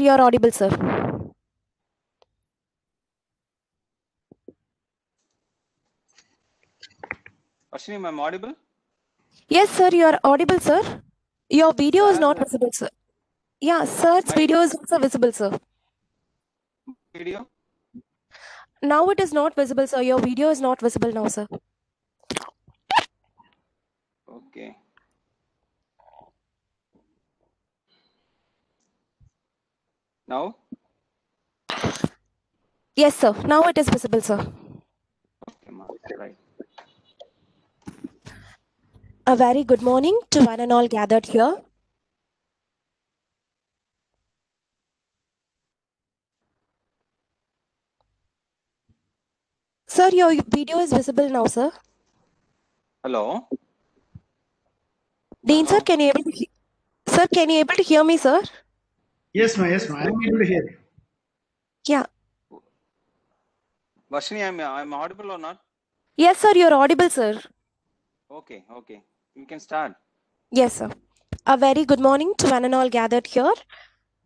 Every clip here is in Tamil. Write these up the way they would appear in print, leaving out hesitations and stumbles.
You are audible, sir. Ashwini, am I audible? Yes, sir, you are audible, sir. Your video is not visible, sir. Yeah, sir's video is also visible, sir. Video? Now it is not visible, sir. Your video is not visible now, sir. Okay. Now? Yes, sir. Now it is visible, sir. Okay, ma. Right. A very good morning to one and all gathered here. Sir, your video is visible now, sir. Hello? Dean, Hello? sir, can you able to sir, can you able to hear me, sir? Yes, ma. Yes, ma. I'm able to hear you. Yeah. Ashwini, I'm audible or not? Yes, sir, you're audible, sir. Okay, okay. You can start. Yes, sir. A very good morning to one and all gathered here.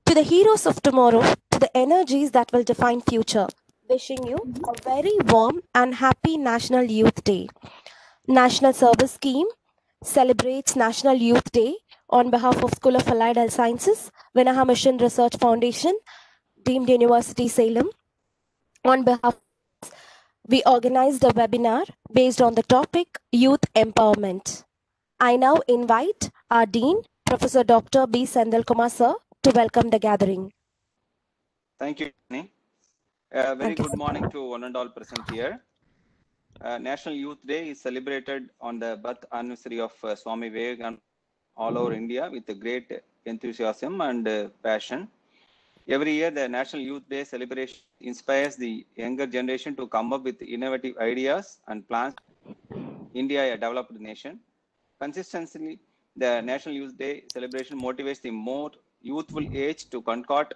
To the heroes of tomorrow, to the energies that will define future. Wishing you a very warm and happy National Youth Day. National Service Scheme celebrates National Youth Day on behalf of School of Allied Health Sciences, Vinaha Mission Research Foundation, Deemed University Salem. On behalf, we organized a webinar based on the topic Youth Empowerment. I now invite our Dean, Professor Dr. B. Sendal Kumar sir, to welcome the gathering. Thank you, Ashwini. Very good morning to one and all present here. National Youth Day is celebrated on the birth anniversary of Swami Vivekananda all over India with a great enthusiasm and passion. Every year, the National Youth Day celebration inspires the younger generation to come up with innovative ideas and plans. India, a developed nation. Consistently, the National Youth Day celebration motivates the more youthful age to concoct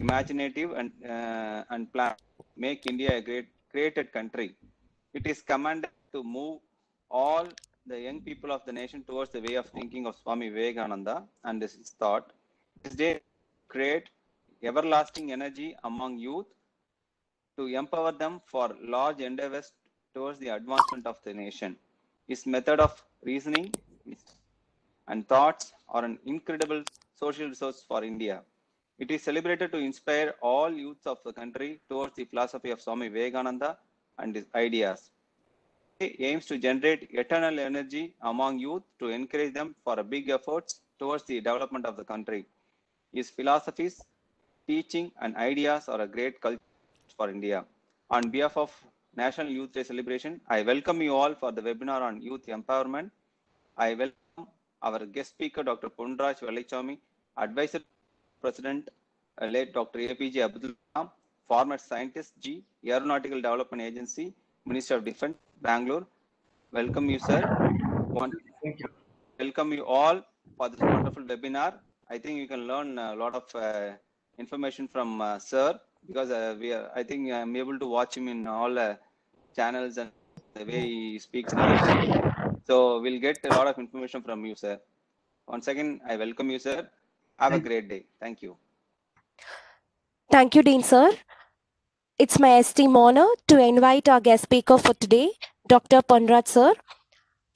imaginative and plan, make India a created country. It is commanded to move all the young people of the nation towards the way of thinking of Swami Vivekananda and his thought. This day create everlasting energy among youth to empower them for large endeavors towards the advancement of the nation. His method of reasoning and thoughts are an incredible social resource for India. It is celebrated to inspire all youths of the country towards the philosophy of Swami Vivekananda and his ideas. It aims to generate eternal energy among youth to encourage them for a big efforts towards the development of the country. His philosophies, teaching, and ideas are a great culture for India. On behalf of National Youth Day celebration, I welcome you all for the webinar on youth empowerment. I welcome our guest speaker, Dr. Ponraj Velichami, Advisor President, late Dr. APJ Abdul Kalam, former scientist G, Aeronautical Development Agency, Minister of Defense, Bangalore. Welcome you, sir. Thank you. Welcome you all for this wonderful webinar. I think you can learn a lot of information from sir, because I think I'm able to watch him in all channels and the way he speaks in English. So we'll get a lot of information from you, sir. Once again, I welcome you, sir. Have a great day. Thank you. Thank you, Dean sir. It's my esteemed honor to invite our guest speaker for today, Dr. Ponraj sir.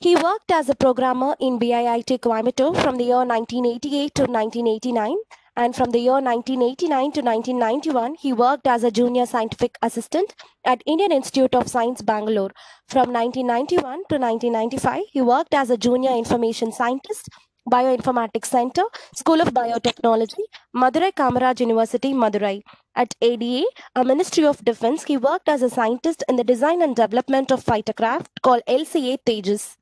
He worked as a programmer in BIIT Coimbatore from the year 1988 to 1989, and from the year 1989 to 1991, he worked as a junior scientific assistant at Indian Institute of Science, Bangalore. From 1991 to 1995, he worked as a junior information scientist, Bioinformatics Center, School of Biotechnology, Madurai Kamaraj University, Madurai. At ADA, a Ministry of Defense, he worked as a scientist in the design and development of fighter craft called LCA Tejas.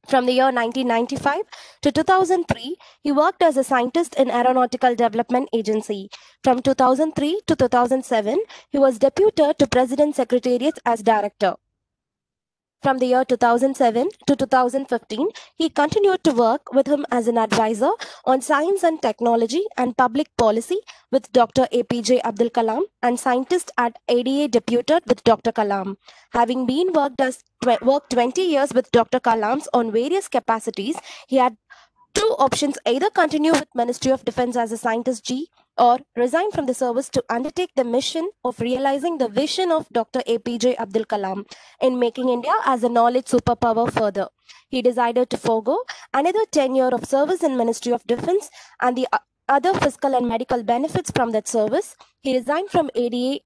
From the year 1995 to 2003, he worked as a scientist in Aeronautical Development Agency. From 2003 to 2007, he was deputed to President Secretariat as director. From the year 2007 to 2015, he continued to work with him as an advisor on science and technology and public policy with Dr. APJ Abdul Kalam and scientist at ADA deputed with Dr. Kalam. Having been worked 20 years with Dr. Kalam's on various capacities, he had Two options: either continue with Ministry of Defense as a scientist G, or resign from the service to undertake the mission of realizing the vision of Dr. APJ Abdul Kalam in making India as a knowledge superpower further. He decided to forego another 10 years of service in Ministry of Defense and the other fiscal and medical benefits from that service. He resigned from ADA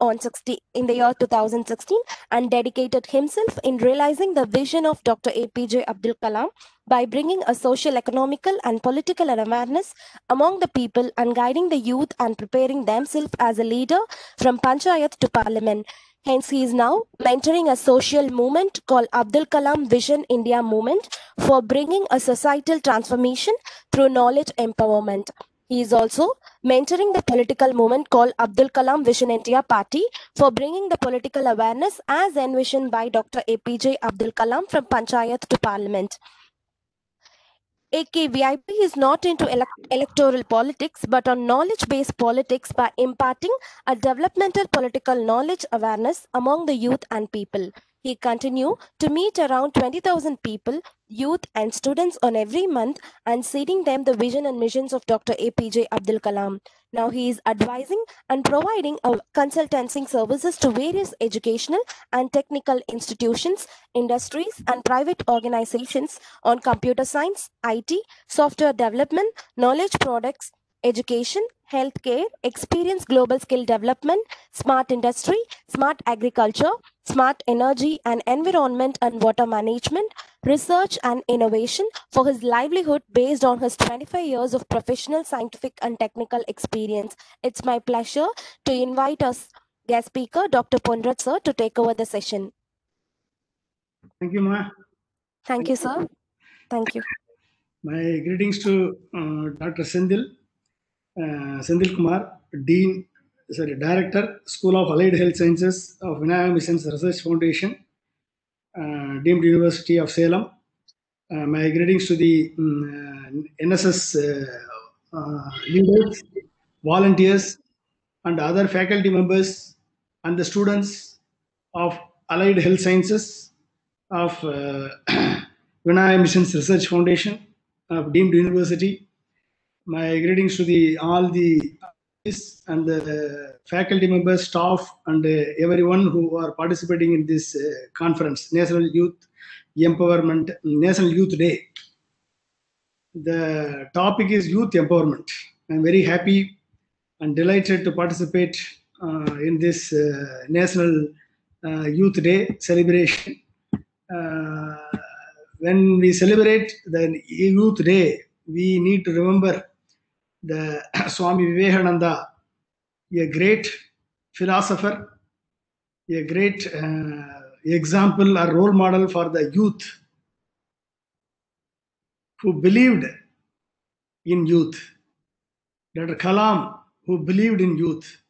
in the year 2016 and dedicated himself in realizing the vision of Dr. APJ Abdul Kalam by bringing a social, economical, and political awareness among the people and guiding the youth and preparing themselves as a leader from Panchayat to Parliament. Hence, he is now mentoring a social movement called Abdul Kalam Vision India Movement for bringing a societal transformation through knowledge empowerment. He is also mentoring the political movement called Abdul Kalam Vision India Party for bringing the political awareness as envisioned by Dr. APJ Abdul Kalam from Panchayat to Parliament. AKVIP is not into electoral politics but on knowledge-based politics by imparting a developmental political knowledge awareness among the youth and people. He continues to meet around 20,000 people, youth and students on every month and seeding them the vision and missions of Dr. APJ Abdul Kalam. Now he is advising and providing consulting services to various educational and technical institutions, industries and private organizations on computer science, IT, software development, knowledge products, education, healthcare, experience global skill development, smart industry, smart agriculture, smart energy and environment and water management, research and innovation for his livelihood based on his 25 years of professional, scientific and technical experience. It's my pleasure to invite us guest speaker, Dr. Ponrat sir, to take over the session. Thank you, Ma. Thank you, sir. Thank you. My greetings to Dr. Sendil Kumar, Director, School of Allied Health Sciences of Vinaya Missions Research Foundation, deemed University of Salem. My greetings to the NSS leaders, volunteers, and other faculty members and the students of Allied Health Sciences of Vinaya Missions Research Foundation of deemed university. My greetings to all the and the faculty members, staff, and everyone who are participating in this conference, National Youth Empowerment, National Youth Day. The topic is youth empowerment. I'm very happy and delighted to participate in this National Youth Day celebration. When we celebrate the Youth Day, we need to remember the Swami Vivekananda, a great philosopher, a great example or role model for the youth who believed in youth. Dr. Kalam, who believed in youth.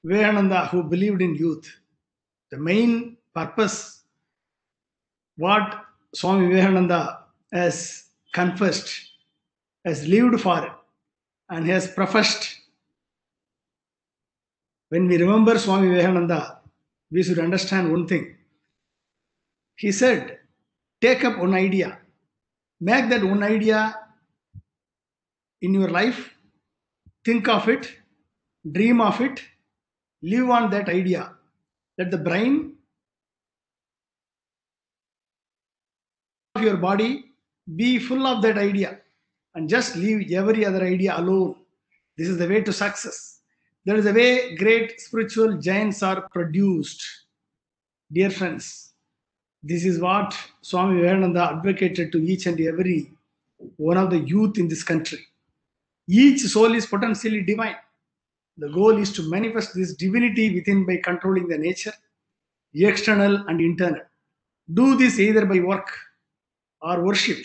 Vivekananda, who believed in youth. The main purpose, what Swami Vivekananda has confessed, has lived for, and has professed. When we remember Swami Vivekananda, we should understand one thing. He said, take up one idea, make that one idea in your life, think of it, dream of it, live on that idea. Let the brain of your body be full of that idea and just leave every other idea alone. This is the way to success. That is the way great spiritual giants are produced. Dear friends, this is what Swami Vivekananda advocated to each and every one of the youth in this country. Each soul is potentially divine. The goal is to manifest this divinity within by controlling the nature, external and internal. Do this either by work or worship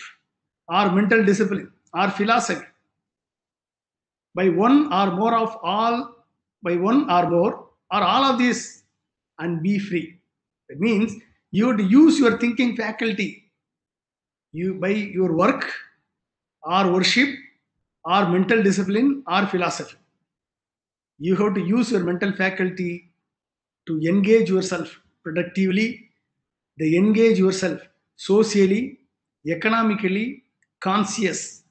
or mental discipline or philosophy. By one or more or all of these and be free. It means you have to use your thinking faculty by your work or worship or mental discipline or philosophy. You have to use your mental faculty to engage yourself productively, to engage yourself socially, economically, conscious,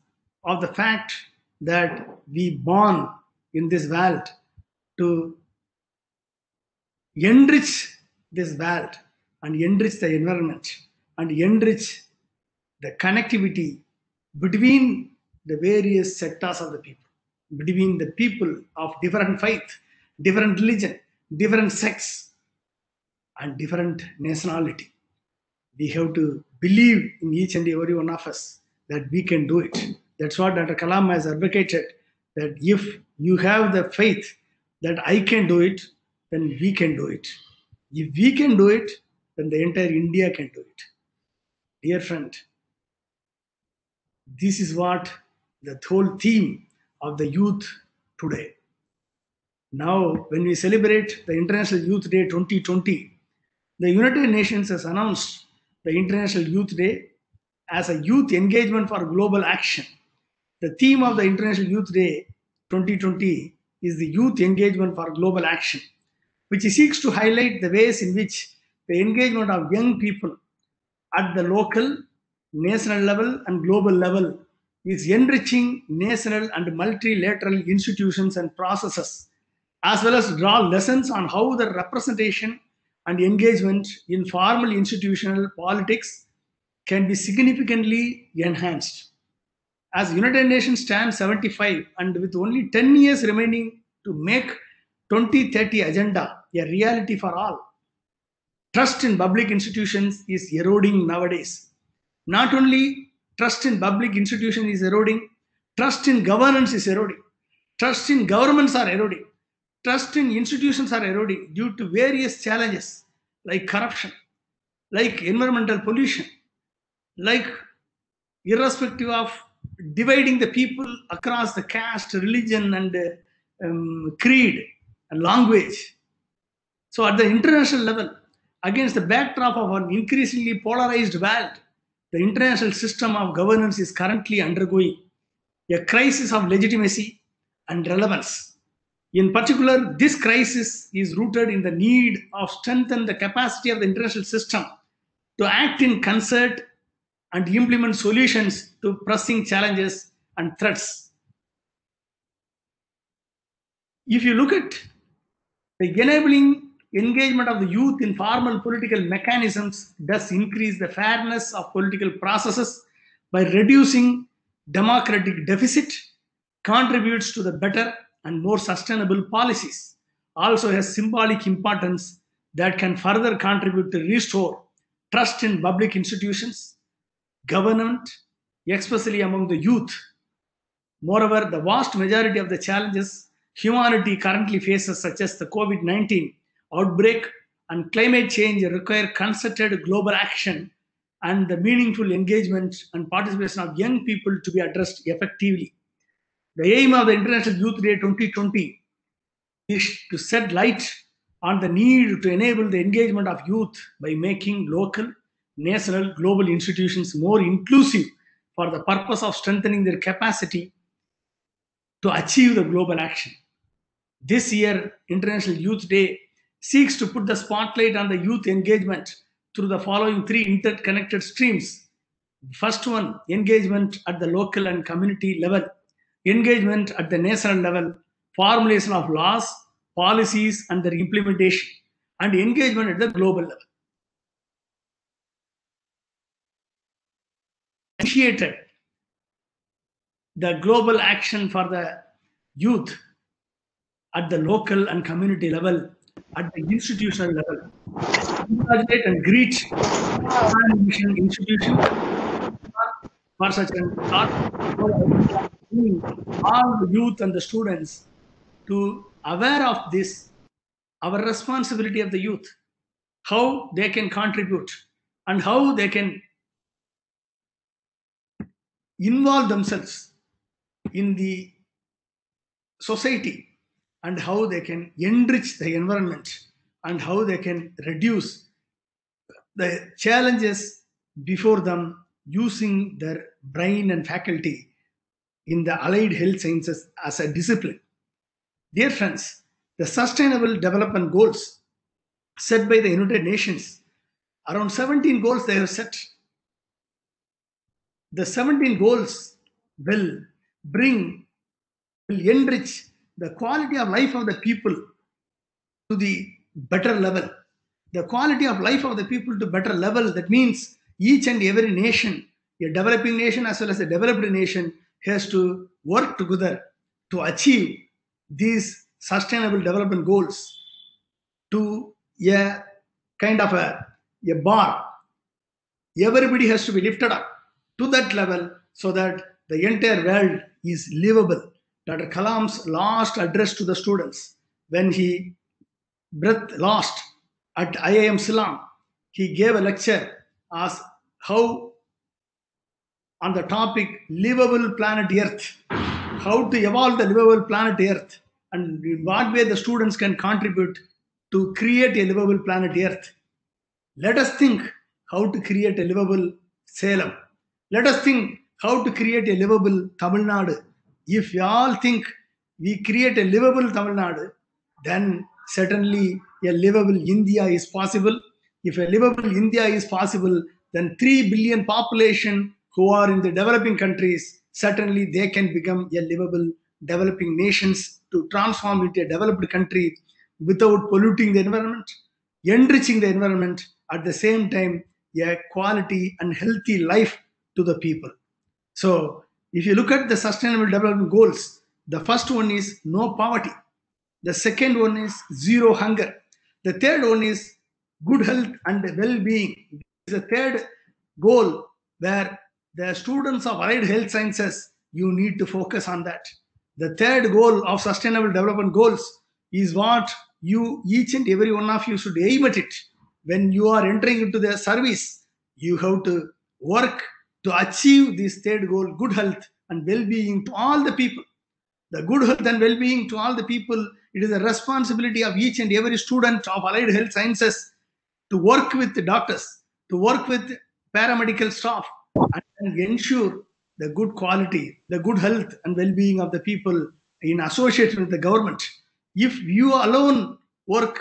of the fact that we born in this world to enrich this world and enrich the environment and enrich the connectivity between the various sectors of the people, between the people of different faith, different religion, different sects, and different nationality. We have to believe in each and every one of us that we can do it. That's what Dr. Kalam has advocated, that if you have the faith that I can do it, then we can do it. If we can do it, then the entire India can do it. Dear friend, this is what the whole theme of the youth today. Now, when we celebrate the International Youth Day 2020, the United Nations has announced the International Youth Day as a youth engagement for global action. The theme of the International Youth Day 2020 is the youth engagement for global action, which seeks to highlight the ways in which the engagement of young people at the local, national level, and global level is enriching national and multilateral institutions and processes, as well as draw lessons on how the representation and engagement in formal institutional politics can be significantly enhanced. As United Nations stands 75 and with only 10 years remaining to make 2030 agenda a reality for all, trust in public institutions is eroding nowadays. Not only trust in public institutions is eroding, trust in governance is eroding. Trust in governments are eroding. Trust in institutions are eroding due to various challenges like corruption, like environmental pollution, like irrespective of dividing the people across the caste, religion, and creed and language. So, at the international level, against the backdrop of an increasingly polarized world, the international system of governance is currently undergoing a crisis of legitimacy and relevance. In particular, this crisis is rooted in the need of strengthen the capacity of the international system to act in concert and implement solutions to pressing challenges and threats. If you look at the enabling engagement of the youth in formal political mechanisms does increase the fairness of political processes by reducing democratic deficit, contributes to the better and more sustainable policies, also has symbolic importance that can further contribute to restore trust in public institutions, government, especially among the youth. Moreover, the vast majority of the challenges humanity currently faces, such as the COVID-19 outbreak and climate change, require concerted global action and the meaningful engagement and participation of young people to be addressed effectively. The aim of the International Youth Day 2020 is to shed light on the need to enable the engagement of youth by making local, national, global institutions more inclusive for the purpose of strengthening their capacity to achieve the global action. This year, International Youth Day seeks to put the spotlight on the youth engagement through the following three interconnected streams. First one, engagement at the local and community level, engagement at the national level, formulation of laws, policies, and their implementation, and engagement at the global level. Initiated the global action for the youth at the local and community level, at the institutional level. Congratulate and greet mission institutions for such an all the youth and the students to aware of this, our responsibility of the youth, how they can contribute and how they can involve themselves in the society and how they can enrich the environment and how they can reduce the challenges before them using their brain and faculty in the allied health sciences as a discipline. Dear friends, the Sustainable Development Goals set by the United Nations, around 17 goals they have set. The 17 goals will will enrich the quality of life of the people to the better level. The quality of life of the people to better level, that means each and every nation, a developing nation as well as a developed nation, has to work together to achieve these sustainable development goals to a kind of a bar. Everybody has to be lifted up to that level so that the entire world is livable. Dr. Kalam's last address to the students, when he breath lost at IIM Ceylon, he gave a lecture as how on the topic livable planet Earth, how to evolve the livable planet Earth, and in what way the students can contribute to create a livable planet Earth. Let us think how to create a livable Salem. Let us think how to create a livable Tamil Nadu. If we all think we create a livable Tamil Nadu, then certainly a livable India is possible. If a livable India is possible, then 3 billion population who are in the developing countries, certainly they can become a livable developing nations to transform into a developed country without polluting the environment, enriching the environment, at the same time a quality and healthy life to the people. So if you look at the sustainable development goals, the first one is no poverty. The second one is zero hunger. The third one is good health and well-being. The third goal where the students of allied health sciences, you need to focus on that. The third goal of sustainable development goals is what you, each and every one of you, should aim at it. When you are entering into the service, you have to work to achieve this third goal, good health and well-being to all the people. The good health and well-being to all the people, it is a responsibility of each and every student of allied health sciences to work with the doctors, to work with paramedical staff, and ensure the good quality, the good health and well-being of the people in association with the government. If you alone work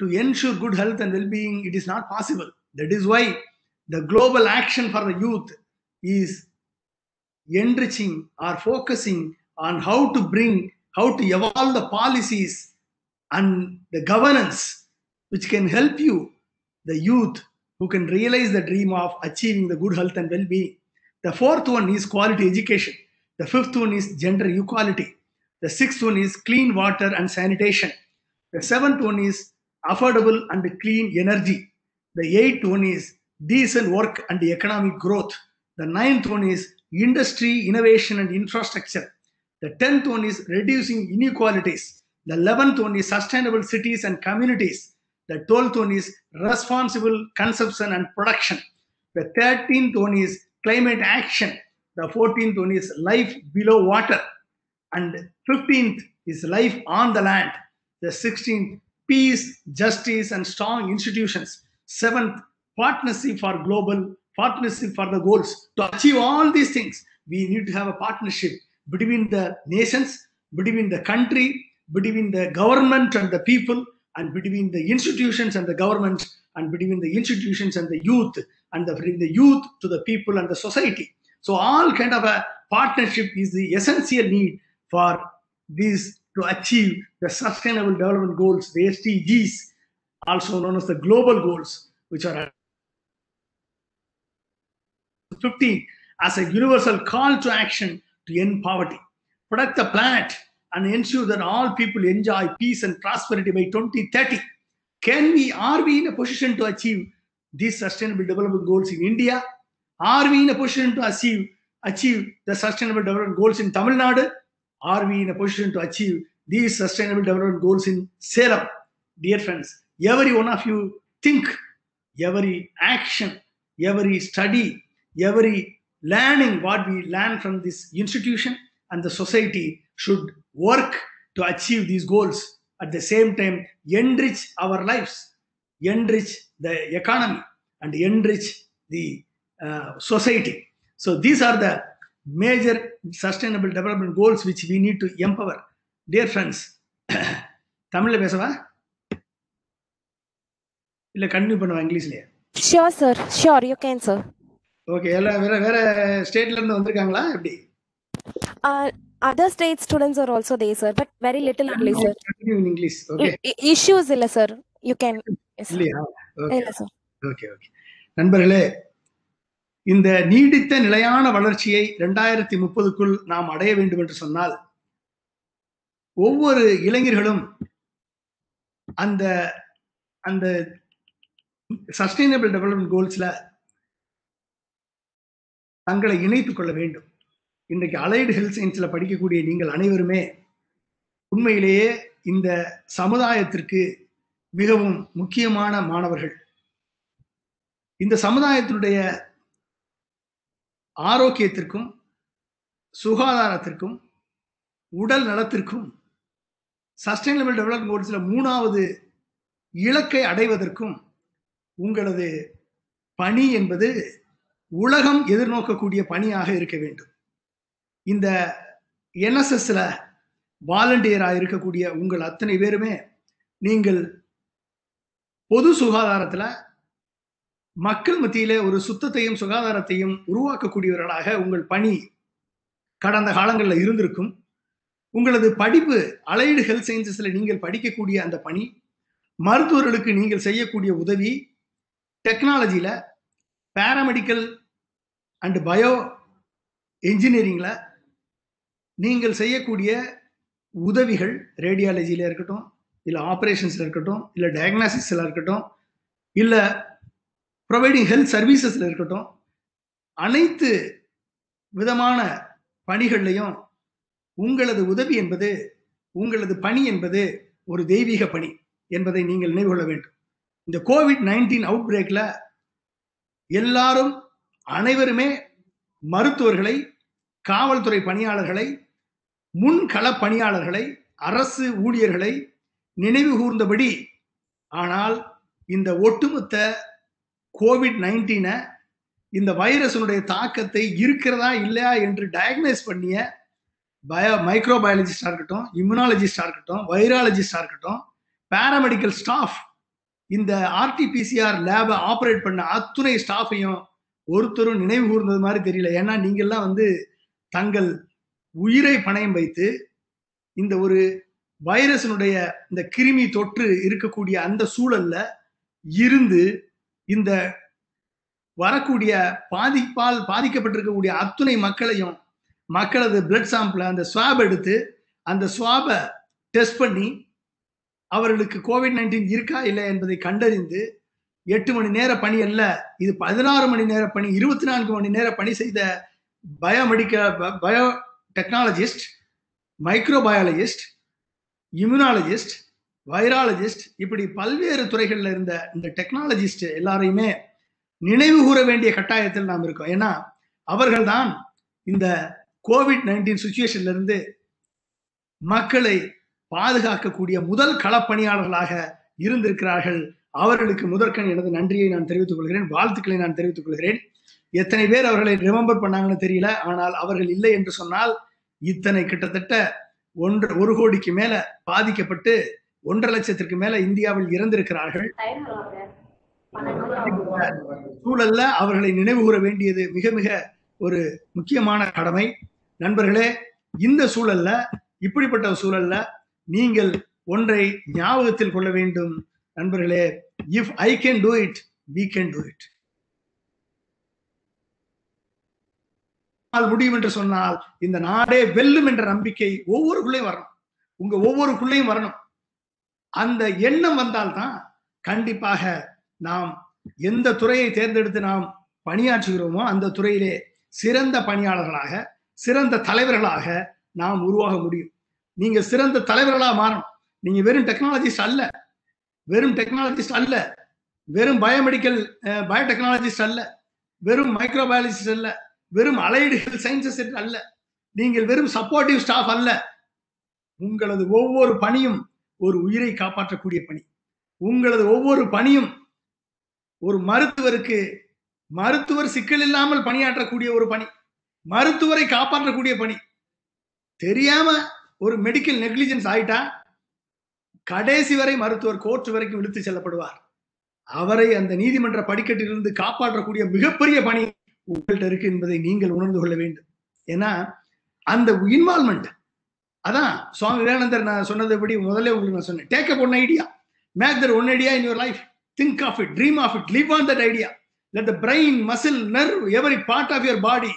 to ensure good health and well-being, it is not possible. That is why the global action for the youth is enriching or focusing on how to evolve the policies and the governance which can help you, the youth, who can realize the dream of achieving the good health and well-being. The fourth one is quality education. The fifth one is gender equality. The sixth one is clean water and sanitation. The seventh one is affordable and clean energy. The eighth one is decent work and economic growth. The ninth one is industry, innovation and infrastructure. The 10th one is reducing inequalities. The 11th one is sustainable cities and communities. The 12th one is responsible consumption and production. The 13th one is climate action. The 14th one is life below water. And 15th is life on the land. The 16th, peace, justice and strong institutions. 7th, partnership for the goals. To achieve all these things, we need to have a partnership between the nations, between the country, between the government and the people, and between the institutions and the government, and between the institutions and the youth, and between the youth to the people and the society. So all kind of a partnership is the essential need for these to achieve the sustainable development goals, the SDGs, also known as the global goals, which are 15 as a universal call to action to end poverty, protect the planet, and ensure that all people enjoy peace and prosperity by 2030. Are we in a position to achieve these sustainable development goals in India? Are we in a position to achieve the sustainable development goals in Tamil Nadu? Are we in a position to achieve these sustainable development goals in Salem? Dear friends, every one of you think, every action, every study, every learning what we learn from this institution and the society should work to achieve these goals. At the same time, enrich our lives, enrich the economy, and enrich the society. So these are the major sustainable development goals which we need to empower. Dear friends, தமிழ்ல பேசவா இல்ல கண்டினியூ பண்ணுவா இங்கிலீஷ்லயே? Sure sir, sure you can sir. Okay, எல்லாம் வேற ஸ்டேட்ல இருந்து வந்திருக்காங்களா எப்படி? Other state students are also there, sir, but very little only, sir. Continue in English. Okay. Issues illa, sir. You can. Yes, sir. இல்லையா? Okay. Illa, sir. Okay, okay. நண்பர்களே, இந்த நீடித்த நிலையான வளர்ச்சியை 2030க்குள் நாம் அடைய வேண்டும் என்று சொன்னால் ஒவ்வொரு இளைஞர்களும் அந்த அந்த சஸ்டைனபிள் டெவலப்மெண்ட் கோல்ஸ்ல தங்களை இணைத்துக் கொள்ள வேண்டும். இன்றைக்கு அலைடு ஹெல்த் சயின்ஸ்ல படிக்கக்கூடிய நீங்கள் அனைவருமே உண்மையிலேயே இந்த சமுதாயத்திற்கு மிகவும் முக்கியமான மாணவர்கள். இந்த சமுதாயத்தினுடைய ஆரோக்கியத்திற்கும் சுகாதாரத்திற்கும் உடல் நலத்திற்கும் சஸ்டைனபிள் டெவலப்மெண்ட் கோல்ஸ்ல 3வது இலக்கை அடைவதற்கும் உங்களது பணி என்பது உலகம் எதிர்நோக்கக்கூடிய பணியாக இருக்க வேண்டும். இந்த என்எஸ்எஸ்ல வாலண்டியராக இருக்கக்கூடிய உங்கள் அத்தனை பேருமே நீங்கள் பொது சுகாதாரத்துல மக்கள் மத்தியிலே ஒரு சுத்தத்தையும் சுகாதாரத்தையும் உருவாக்கக்கூடியவர்களாக உங்கள் பணி கடந்த காலங்களில் இருந்திருக்கும். உங்களது படிப்பு அலைடு ஹெல்த் சயின்சஸ்ல நீங்கள் படிக்கக்கூடிய அந்த பணி, மருத்துவர்களுக்கு நீங்கள் செய்யக்கூடிய உதவி, டெக்னாலஜியில பாராமெடிக்கல் அண்ட் பயோ என்ஜினியரிங்ல நீங்கள் செய்யக்கூடிய உதவிகள், ரேடியாலஜியில இருக்கட்டும், இல்லை ஆப்ரேஷன்ஸ்ல இருக்கட்டும், இல்லை டயக்னாசிஸ்ல இருக்கட்டும், இல்லை ப்ரொவைடிங் ஹெல்த் சர்வீசஸ்ல இருக்கட்டும், அனைத்து விதமான பணிகள்லையும் உங்களது உதவி என்பது, உங்களது பணி என்பது ஒரு தெய்வீக பணி என்பதை நீங்கள் நினைவு கொள்ள வேண்டும். இந்த COVID-19 அவுட் பிரேக்ல எல்லாரும் அனைவருமே மருத்துவர்களை, காவல்துறை பணியாளர்களை, முன்கள பணியாளர்களை, அரசு ஊழியர்களை நினைவு கூர்ந்தபடி, ஆனால் இந்த ஒட்டுமொத்த COVID-19 இந்த வைரஸனுடைய தாக்கத்தை இருக்கிறதா இல்லையா என்று டயக்னைஸ் பண்ணிய மைக்ரோபயாலஜிஸ்டா இருக்கட்டும், இம்யூனாலஜிஸ்டா இருக்கட்டும், வைராலஜிஸ்டா இருக்கட்டும், பாராமெடிக்கல் ஸ்டாஃப், இந்த ஆர்டிபிசிஆர் லேபை ஆப்ரேட் பண்ண அத்துணை ஸ்டாஃபையும் ஒருத்தரும் நினைவு கூர்ந்தது மாதிரி தெரியல. ஏன்னா நீங்கள்லாம் தங்கள் உயிரை பணயம் வைத்து இந்த ஒரு வைரஸினுடைய இந்த கிருமி தொற்று இருக்கக்கூடிய அந்த சூழல்ல இருந்து இந்த வரக்கூடிய பாதிப்பால் பாதிக்கப்பட்டிருக்கக்கூடிய அத்துணை மக்களையும், மக்களது பிளட் சாம்பிளை, அந்த ஸ்வாப் எடுத்து அந்த ஸ்வாபை டெஸ்ட் பண்ணி அவர்களுக்கு COVID-19 இருக்கா இல்லை என்பதை கண்டறிந்து 8 மணி நேர பணி அல்ல, இது 16 மணி நேர பணி, 24 மணி நேர பணி செய்த பயோ டெக்னாலஜிஸ்ட், மைக்ரோபயாலஜிஸ்ட், இம்யூனாலஜிஸ்ட், வைராலஜிஸ்ட், இப்படி பல்வேறு துறைகளில் இருந்த இந்த டெக்னாலஜிஸ்ட் எல்லாரையுமே நினைவு கூற வேண்டிய கட்டாயத்தில் நாம் இருக்கோம். ஏன்னா அவர்கள் தான் இந்த COVID-19 சுச்சுவேஷன்ல இருந்து மக்களை பாதுகாக்கக்கூடிய முதல் களப்பணியாளர்களாக இருந்திருக்கிறார்கள். அவர்களுக்கு முதற்கண் எனது நன்றியை நான் தெரிவித்துக் கொள்கிறேன், வாழ்த்துக்களை நான் தெரிவித்துக் கொள்கிறேன். எத்தனை பேர் அவர்களை ரிமெம்பர் பண்ணாங்கன்னு தெரியல. ஆனால் அவர்கள் இல்லை என்று சொன்னால் இத்தனை கிட்டத்தட்ட 1 கோடிக்கு மேல பாதிக்கப்பட்டு 1.5 லட்சத்திற்கு மேல இந்தியாவில் இறந்திருக்கிறார்கள். சூழல்ல அவர்களை நினைவு கூற வேண்டியது மிக மிக ஒரு முக்கியமான கடமை. நண்பர்களே, இந்த சூழல்ல, இப்படிப்பட்ட சூழல்ல நீங்கள் ஒன்றை ஞாபகத்தில் கொள்ள வேண்டும் நண்பர்களே. If I can do it, we can do it. முடியும் என்று சொன்னால் இந்த நாடே வெல்லும் என்ற நம்பிக்கை ஒவ்வொருக்குள்ளேயும் வரணும், உங்க ஒவ்வொருக்குள்ளேயும் வரணும். அந்த எண்ணம் வந்தால்தான் கண்டிப்பாக நாம் எந்த துறையை தேர்ந்தெடுத்து நாம் பணியாற்றுகிறோமோ அந்த துறையிலே சிறந்த பணியாளர்களாக, சிறந்த தலைவர்களாக நாம் உருவாக முடியும். நீங்க சிறந்த தலைவர்களாக மாறணும். நீங்க வெறும் டெக்னாலஜிஸ்ட் அல்ல, வெறும் டெக்னாலஜிஸ்ட் அல்ல, வெறும் பயோடெக்னாலஜிஸ்ட் அல்ல, வெறும் மைக்ரோபயாலஜிஸ்ட் அல்ல, வெறும் அலைடு ஹெல்த் சயின்சஸ் அல்ல, நீங்கள் வெறும் சப்போர்ட்டிவ் ஸ்டாஃப் அல்ல. உங்களது ஒவ்வொரு பணியும் ஒரு உயிரை காப்பாற்றக்கூடிய பணி. உங்களது ஒவ்வொரு பணியும் ஒரு மருத்துவருக்கு, மருத்துவர் சிக்கல் இல்லாமல் பணியாற்றக்கூடிய ஒரு பணி, மருத்துவரை காப்பாற்றக்கூடிய பணி. தெரியாம ஒரு மெடிக்கல் நெக்லிஜென்ஸ் ஆயிட்டா கடைசி வரை மருத்துவர் கோர்ட் வரைக்கும் இழுத்து செல்லப்படுவார். அவரை அந்த நீதிமன்ற படிக்கட்டிலிருந்து காப்பாற்றக்கூடிய மிகப்பெரிய பணி உங்கள்கிட்ட இருக்கு என்பதை நீங்கள் உணர்ந்து கொள்ள வேண்டும். ஏன்னா அந்த இன்வால்மெண்ட். அதான் சுவாமி விவேகானந்தர் நான் சொன்னதுபடி முதல்ல உங்களுக்கு நான் சொன்னேன், take up one idea, make that one idea in your life, think of it, dream of it, live on that idea. Let the brain, muscle, nerve, every part of your body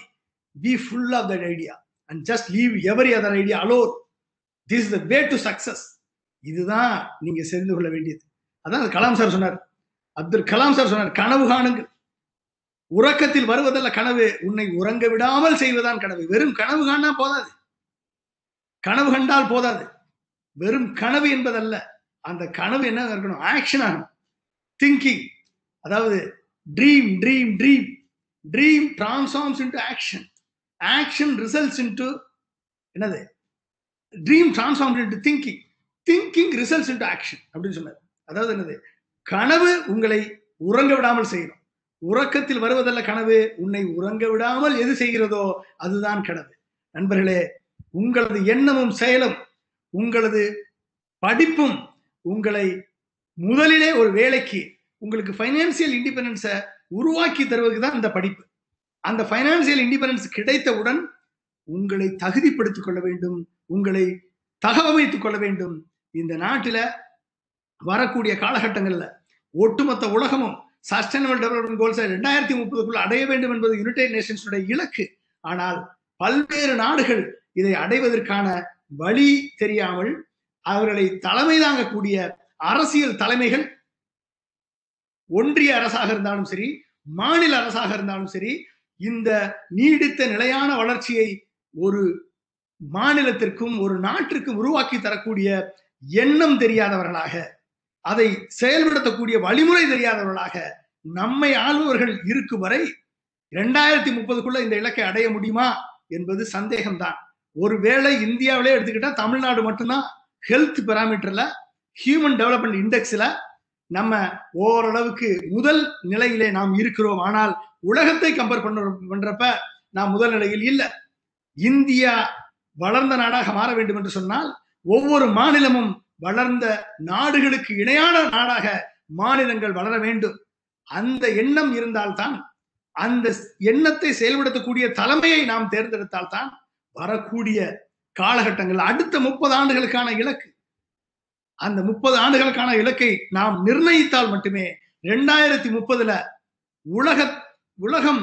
be full of that idea and just leave every other idea alone. This is the way to success. இதுதான் நீங்க தெரிந்து கொள்ள வேண்டியது. அதான் கலாம் சார் சொன்னார், அப்துல் கலாம் சார் சொன்னார், கனவு காணுங்கள். உறக்கத்தில் வருவதல்ல கனவு, உன்னை உறங்க விடாமல் செய்வதுதான் கனவு. வெறும் கனவு காணா போதாது, கனவு கண்டால் போதாது. வெறும் கனவு என்பதல்ல, அந்த கனவு என்ன இருக்கணும், ஆக்ஷன் ஆகணும், திங்கிங். அதாவது dream dream dream, dream transforms into action, action results into என்னது, dream transforms into thinking, thinking results into action அப்படின்னு சொன்னார். அதாவது என்னது, கனவு உங்களை உறங்க விடாமல் செய்யணும். உறக்கத்தில் வருவதல்ல கனவு, உன்னை உறங்க விடாமல் எது செய்கிறதோ அதுதான் கனவு. நண்பர்களே, உங்களது எண்ணமும் செயலும் உங்களது படிப்பும் உங்களை முதலிலே ஒரு வேலைக்கு, உங்களுக்கு ஃபைனான்சியல் இண்டிபெண்டன்ஸை உருவாக்கி தருவதுக்கு தான் இந்த படிப்பு. அந்த ஃபைனான்சியல் இண்டிபெண்டன்ஸ் கிடைத்தவுடன் உங்களை தகுதிப்படுத்திக் கொள்ள வேண்டும், உங்களை தகவமைத்துக் கொள்ள வேண்டும். இந்த நாட்டில் வரக்கூடிய காலகட்டங்களில் ஒட்டுமொத்த உலகமும் சஸ்டைனபிள் டெவலப்மெண்ட் கோல்ஸை 2030 அடைய வேண்டும் என்பது யுனைடெட் நேஷன்ஸுடைய இலக்கு. ஆனால் பல்வேறு நாடுகள் இதை அடைவதற்கான வழி தெரியாமல் அவர்களை தலைமை தாங்கக்கூடிய அரசியல் தலைமைகள், ஒன்றிய அரசாக இருந்தாலும் சரி, மாநில அரசாக இருந்தாலும் சரி, இந்த நீடித்த நிலையான வளர்ச்சியை ஒரு மாநிலத்திற்கும் ஒரு நாட்டிற்கும் உருவாக்கி தரக்கூடிய எண்ணம் தெரியாதவர்களாக, அதை செயல்படுத்தக்கூடிய வழிமுறை தெரியாதவர்களாக நம்மை ஆளுபவர்கள் இருக்கும் வரை 2030 இந்த இலக்கை அடைய முடியுமா என்பது சந்தேகம்தான். ஒருவேளை இந்தியாவிலே எடுத்துக்கிட்டா தமிழ்நாடு மட்டும்தான் ஹெல்த் பெராமீட்டர்ல, ஹியூமன் டெவலப்மெண்ட் இண்டெக்ஸ்ல நம்ம ஓரளவுக்கு முதல் நிலையிலே நாம் இருக்கிறோம். ஆனால் உலகத்தை கம்பேர் பண்றப்ப நாம் முதல் நிலையில் இல்லை. இந்தியா வளர்ந்த நாடாக மாற வேண்டும் என்று சொன்னால் ஒவ்வொரு மாநிலமும் வளர்ந்த நாடுகளுக்கு இணையான நாடாக மாநிலங்கள் வளர வேண்டும். அந்த எண்ணம் இருந்தால்தான், அந்த எண்ணத்தை செயல்படுத்தக்கூடிய தலைமையை நாம் தேர்ந்தெடுத்தால்தான் வரக்கூடிய காலகட்டங்கள் அடுத்த 30 ஆண்டுகளுக்கான இலக்கு, அந்த 30 ஆண்டுகளுக்கான இலக்கை நாம் நிர்ணயித்தால் மட்டுமே 2030 உலகம்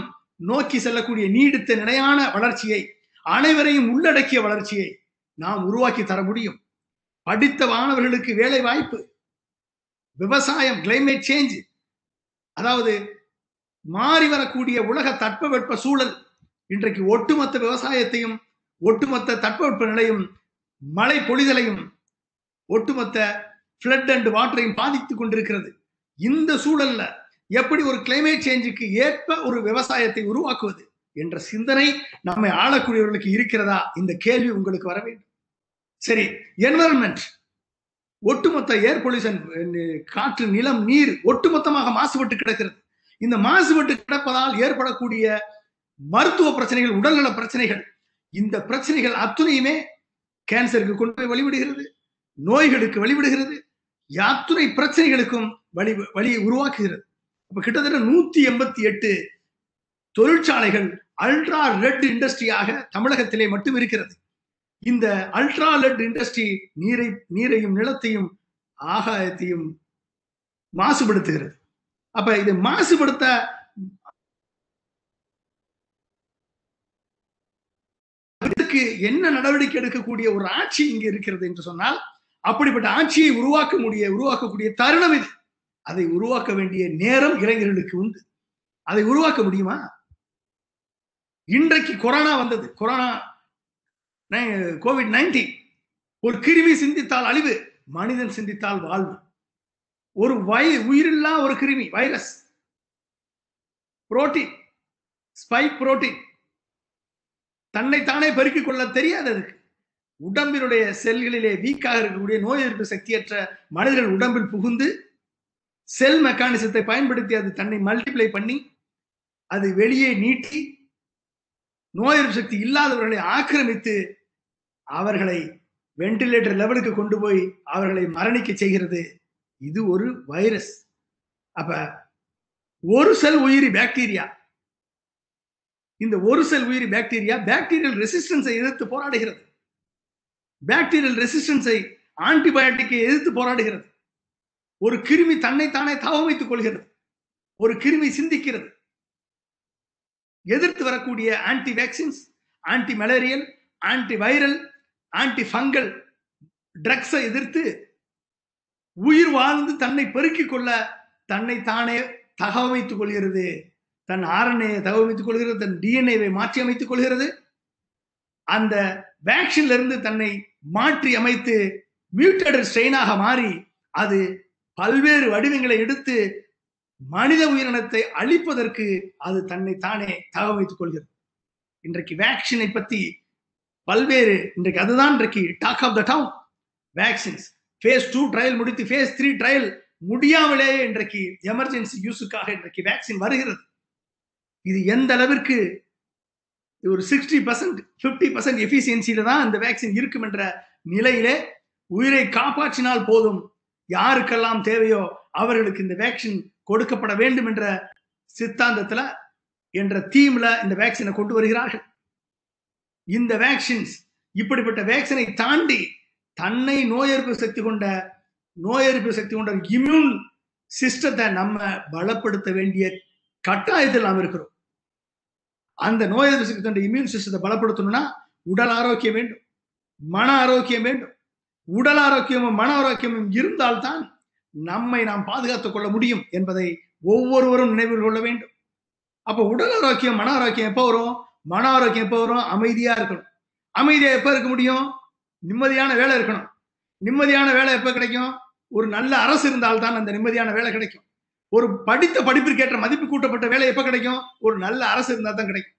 நோக்கி செல்லக்கூடிய நீடித்த நிலையான வளர்ச்சியை, அனைவரையும் உள்ளடக்கிய வளர்ச்சியை நாம் உருவாக்கி தர முடியும். படித்த மாணவர்களுக்கு வேலை வாய்ப்பு, விவசாயம், கிளைமேட் சேஞ்ச், அதாவது மாறி வரக்கூடிய உலக தட்பவெட்ப சூழல் இன்றைக்கு ஒட்டுமொத்த விவசாயத்தையும், ஒட்டுமொத்த தட்பவெட்ப நிலையும், மழை பொழிதலையும், ஒட்டுமொத்த ஃப்ளட் அண்ட் வாட்டரையும் பாதித்துக் கொண்டிருக்கிறது. இந்த சூழல்ல எப்படி ஒரு கிளைமேட் சேஞ்சுக்கு ஏற்ப ஒரு விவசாயத்தை உருவாக்குவது என்ற சிந்தனை நம்மை ஆளக்கூடியவர்களுக்கு இருக்கிறதா? இந்த கேள்வி உங்களுக்கு வர வேண்டும். சரி, என்விரான்மெண்ட், ஒட்டுமொத்த ஏர் பொல்யூஷன், காற்று, நிலம், நீர் ஒட்டுமொத்தமாக மாசுபட்டு கிடக்கிறது. இந்த மாசுபட்டு கிடப்பதால் ஏற்படக்கூடிய மருத்துவ பிரச்சனைகள், உடல்நல பிரச்சனைகள், இந்த பிரச்சனைகள் அத்துணையுமே கேன்சருக்கு கொண்டு போய் வழிவிடுகிறது, நோய்களுக்கு வழிவிடுகிறது, அத்துணை பிரச்சனைகளுக்கும் வழியை உருவாக்குகிறது. அப்ப கிட்டத்தட்ட 188 தொழிற்சாலைகள் அல்ட்ரா ரெட் இண்டஸ்ட்ரியாக தமிழகத்திலே மட்டும் இருக்கிறது. இந்த அல்ட்ரா ரெட் இண்டஸ்ட்ரி நீரையும் நிலத்தையும் ஆகாயத்தையும் மாசுபடுத்துகிறது. அப்ப இது மாசுபடுத்த இதற்கு என்ன நடவடிக்கை எடுக்கக்கூடிய ஒரு ஆட்சி இங்க இருக்கிறது என்று சொன்னால், அப்படிப்பட்ட ஆட்சியை உருவாக்கக்கூடிய தருணம் இது. அதை உருவாக்க வேண்டிய நேரம் இளைஞர்களுக்கு உண்டு. அதை உருவாக்க முடியுமா? இன்றைக்கு கொரோனா வந்தது, கோவிட்-19. ஒரு கிருமி சிந்தித்தால் அழிவு, மனிதன் சிந்தித்தால் வாழ்வு. ஒரு உயிரில்லா ஒரு கிருமி, வைரஸ், புரோட்டீன், ஸ்பைக் புரோட்டீன், தன்னைத்தானே பெருக்கிக் கொள்ள தெரியாததுக்கு உடம்பினுடைய செல்களிலே வீக்காக இருக்கக்கூடிய நோய் எதிர்ப்பு சக்தியற்ற மனிதர்கள் உடம்பில் புகுந்து செல் மெக்கானிசத்தை பயன்படுத்தி அது தன்னை மல்டிப்ளை பண்ணி அது வெளியே நீட்டி நோய் எதிர்ப்பு சக்தி இல்லாதவர்களை ஆக்கிரமித்து அவர்களை வென்டிலேட்டர் லெவலுக்கு கொண்டு போய் அவர்களை மரணிக்க செய்கிறது. இது ஒரு வைரஸ். அப்ப ஒரு செல் உயிரி பாக்டீரியா இந்த ஒரு செல் உயிரி பாக்டீரியா பாக்டீரியல் ரெசிஸ்டன்ஸை எதிர்த்து போராடுகிறது. பாக்டீரியல் ரெசிஸ்டன்ஸை ஆன்டிபயோட்டிக்கை எதிர்த்து போராடுகிறது. ஒரு கிருமி தன்னைத்தானே தவமைத்துக் கொள்கிறது. ஒரு கிருமி சிந்திக்கிறது. எதிர்த்து வரக்கூடிய anti vaccines, anti malarial, anti viral, anti fungal ட்ரக்ஸை எதிர்த்து உயிர் வாழ்ந்து தன்னை பெருக்கிக் கொள்ள தன்னைத்தானே தகவமைத்துக் கொள்கிறது. தன் RNA தகவமைத்துக் கொள்கிறது, தன் DNA மாற்றி அமைத்துக் கொள்கிறது. அந்த வேக்சின்ல இருந்து தன்னை மாற்றி அமைத்து மியூட்டேட்டட் ஸ்ட்ரெயினாக மாறி அது பல்வேறு வடிவங்களை எடுத்து மனித உயிரினத்தை அழிப்பதற்கு அது தன்னை தானே தகவமைத்துக் கொள்கிறது. இன்றைக்கு வேக்சினை பத்தி பல்வேறு இன்றைக்கு அதுதான் இன்றைக்கு talk of the town. Vaccines phase 2 trial முடித்து phase 3 ட்ரையல் முடியாமலேயே இன்றைக்கு எமர்ஜென்சி யூஸுக்காக இன்றைக்கு வேக்சின் வருகிறது. இது எந்த அளவிற்கு ஒரு 60% 50% எஃபிசியன்சியில தான் இந்த வேக்சின் இருக்கும் என்ற நிலையிலே உயிரை காப்பாற்றினால் போதும், யாருக்கெல்லாம் தேவையோ அவர்களுக்கு இந்த வேக்சின் கொடுக்கப்பட வேண்டும் என்ற சித்தாந்தத்துல என்ற தீம்ல இந்த வேக்சினை கொண்டு வருகிறார்கள். இந்த வேக்சின்ஸ் இப்படிப்பட்ட வேக்சினை தாண்டி தன்னை நோய் எதிர்ப்பு சக்தி கொண்ட இம்யூன் சிஸ்டத்தை நம்ம பலப்படுத்த வேண்டிய கட்டாயத்தில் நாம் இருக்கிறோம். அந்த நோய் எதிர்ப்பு சக்தி கொண்ட இம்யூன் சிஸ்டத்தை பலப்படுத்தணும்னா உடல் ஆரோக்கியம் வேண்டும், மன ஆரோக்கியம் வேண்டும். உடல் ஆரோக்கியமும் மன ஆரோக்கியமும் இருந்தால்தான் நம்மை நாம் பாதுகாத்துக் கொள்ள முடியும் என்பதை ஒவ்வொருவரும் நினைவில் கொள்ள வேண்டும். அப்ப உடல் ஆரோக்கியம் மன ஆரோக்கியம் எப்போ வரும்? மன ஆரோக்கியம் எப்போ வரும்? அமைதியா இருக்கணும். அமைதியா எப்ப இருக்க முடியும்? நிம்மதியான வேலை இருக்கணும். நிம்மதியான வேலை எப்ப கிடைக்கும்? ஒரு நல்ல அரசு இருந்தால்தான் அந்த நிம்மதியான வேலை கிடைக்கும். ஒரு படித்த படிப்பிற்கேற்ற மதிப்பு கூட்டப்பட்ட வேலை எப்ப கிடைக்கும்? ஒரு நல்ல அரசு இருந்தால் தான் கிடைக்கும்.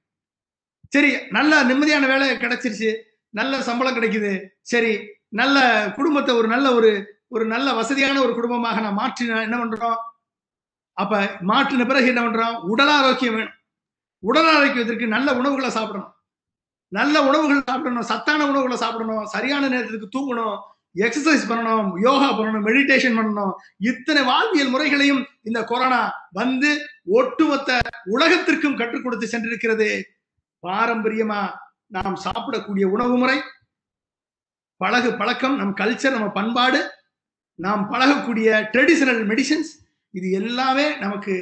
சரி, நல்ல நிம்மதியான வேலை கிடைச்சிருச்சு, நல்ல சம்பளம் கிடைக்குது, சரி நல்ல குடும்பத்தை ஒரு நல்ல வசதியான ஒரு குடும்பமாக நான் மாற்றின என்ன பண்றோம்? அப்ப மாற்றின பிறகு என்ன பண்றோம்? உடல் ஆரோக்கியம் வேணும். உடல் ஆரோக்கியத்திற்கு நல்ல உணவுகளை சாப்பிடணும், சத்தான உணவுகளை சாப்பிடணும், சரியான நேரத்துக்கு தூங்கணும், எக்ஸசைஸ் பண்ணணும், யோகா பண்ணணும், மெடிடேஷன் பண்ணணும். இத்தனை வாழ்வியல் முறைகளையும் இந்த கொரோனா வந்து ஒட்டுமொத்த உலகத்திற்கும் கற்றுக் கொடுத்து சென்றிருக்கிறது. பாரம்பரியமா நாம் சாப்பிடக்கூடிய உணவு முறை, பழக்கம், நம் கல்ச்சர், நம்ம பண்பாடு, நாம் பழகக்கூடிய ட்ரெடிஷனல் மெடிசன்ஸ், இது எல்லாமே நமக்கு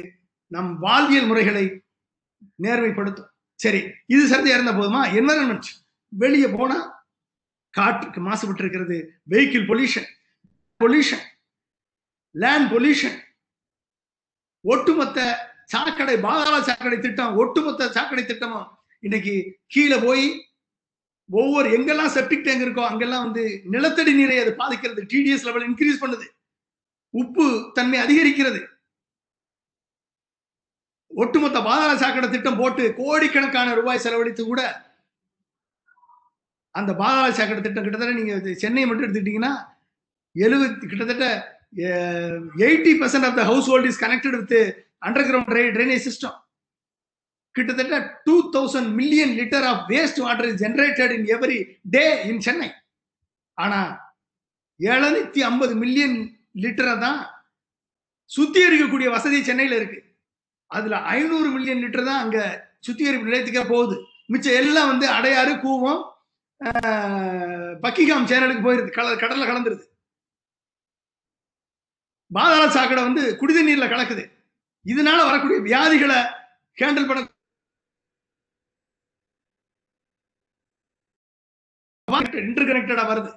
நம் வாழ்வியல் முறைகளை நேர்மைப்படுத்தும். சரி, இது சரியா இருந்த போதுமா? என்விரான்மெண்ட், வெளியே போனா காற்றுக்கு மாசுபட்டு இருக்கிறது, வெஹிக்கிள் பொல்யூஷன், லேண்ட் பொல்யூஷன், ஒட்டுமொத்த சாக்கடை, பாதாள சாக்கடை திட்டம், ஒட்டுமொத்த சாக்கடை திட்டமும் இன்னைக்கு கீழே போய் ஒவ்வொரு எங்கெல்லாம் செப்டிக் டேங்க் இருக்கோ அங்கெல்லாம் வந்து நிலத்தடி நீரை அது பாதிக்கிறது. டிடிஎஸ் லெவல் இன்க்ரீஸ் பண்ணுது, உப்பு தன்மை அதிகரிக்கிறது. ஒட்டுமொத்த பாதாள சாக்கடை திட்டம் போட்டு கோடிக்கணக்கான ரூபாய் செலவழித்து கூட அந்த பாதாள சாக்கடை திட்டம் கிட்டத்தட்ட நீங்க சென்னை மட்டும் எடுத்துக்கிட்டீங்கன்னா கிட்டத்தட்ட 80% of the household is connected with underground drainage system. கிட்டத்தட்ட 2000 million litre of waste water is generated in every day in Chennai. ஆனா 750 மில்லியன் லிட்டரை தான் சுத்திகரிக்கக்கூடிய வசதி சென்னையில இருக்கு. அதுல 500 மில்லியன் லிட்டர் தான் அங்க சுத்திகரிப்பு நிலையத்துக்கே போகுது. மிச்சம் எல்லாம் வந்து அடையாறு, கூவம், பக்கிங்ஹாம் சேனலுக்கு போயிருது, கடல்ல கலந்துருது. பாதாள சாக்கடை வந்து குடித நீர்ல கலக்குது. இதனால வரக்கூடிய வியாதிகளை ஹேண்டில் பண்ண இன்டர்கனெக்டடா வருது.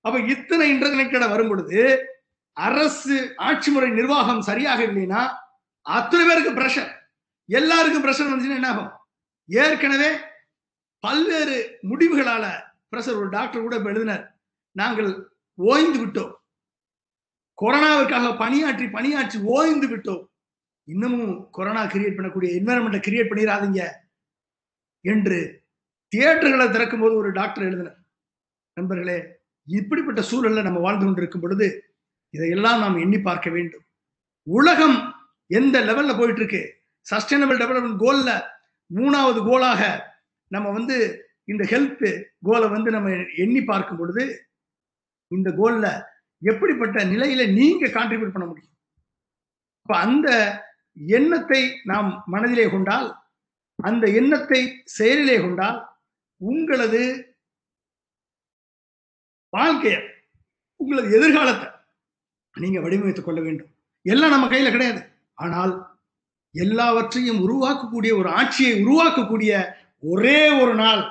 அப்ப இத்தனை இன்டர்கனெக்டடா வரும் பொழுது அரசு ஆட்சி முறை நிர்வாகம் சரியாக இல்லைன்னா அத்தனை பேருக்கு பிரஷர், எல்லாருக்கும் பிரஷர் வந்துச்சுன்னா என்ன ஆகும்? ஏற்கனவே பல்வேறு முடிவுகளால பிரஷர். ஒரு டாக்டர் கூட எழுதினார், நாங்கள் ஓய்ந்து விட்டோம், கொரோனாவுக்காக பணியாற்றி ஓய்ந்து விட்டோம், இன்னமும் கொரோனா கிரியேட் பண்ணக்கூடிய என்விரான்மெண்ட்டை கிரியேட் பண்ணிடாதீங்க என்று தியேட்டர்களை திறக்கும் போது ஒரு டாக்டர் எழுதினார். நண்பர்களே, இப்படிப்பட்ட சூழல்ல நம்ம வாழ்ந்து கொண்டிருக்கும் பொழுது இதையெல்லாம் நாம் எண்ணி பார்க்க வேண்டும். உலகம் எந்த லெவல்ல போயிட்டு இருக்கு? சஸ்டைனபிள் டெவலப்மெண்ட் கோல்ல 3வது கோலாக நம்ம வந்து இந்த ஹெல்த் கோலை வந்து நம்ம எண்ணி பார்க்கும் பொழுது இந்த கோல்ல எப்படிப்பட்ட நிலையில நீங்க கான்ட்ரிபியூட் பண்ண முடியும்? அப்ப அந்த எண்ணத்தை நாம் மனதிலே கொண்டால் அந்த எண்ணத்தை செயலிலே கொண்டால் உங்களது வாழ்க்கைய, உங்களது எதிர்காலத்தை நீங்க வடிவமைத்துக் கொள்ள வேண்டும். எல்லாம் நம்ம கையில கிடையாது. ஆனால் எல்லாவற்றையும் உருவாக்கக்கூடிய ஒரு ஆட்சியை உருவாக்கக்கூடிய ஒரே ஒரு நாள்,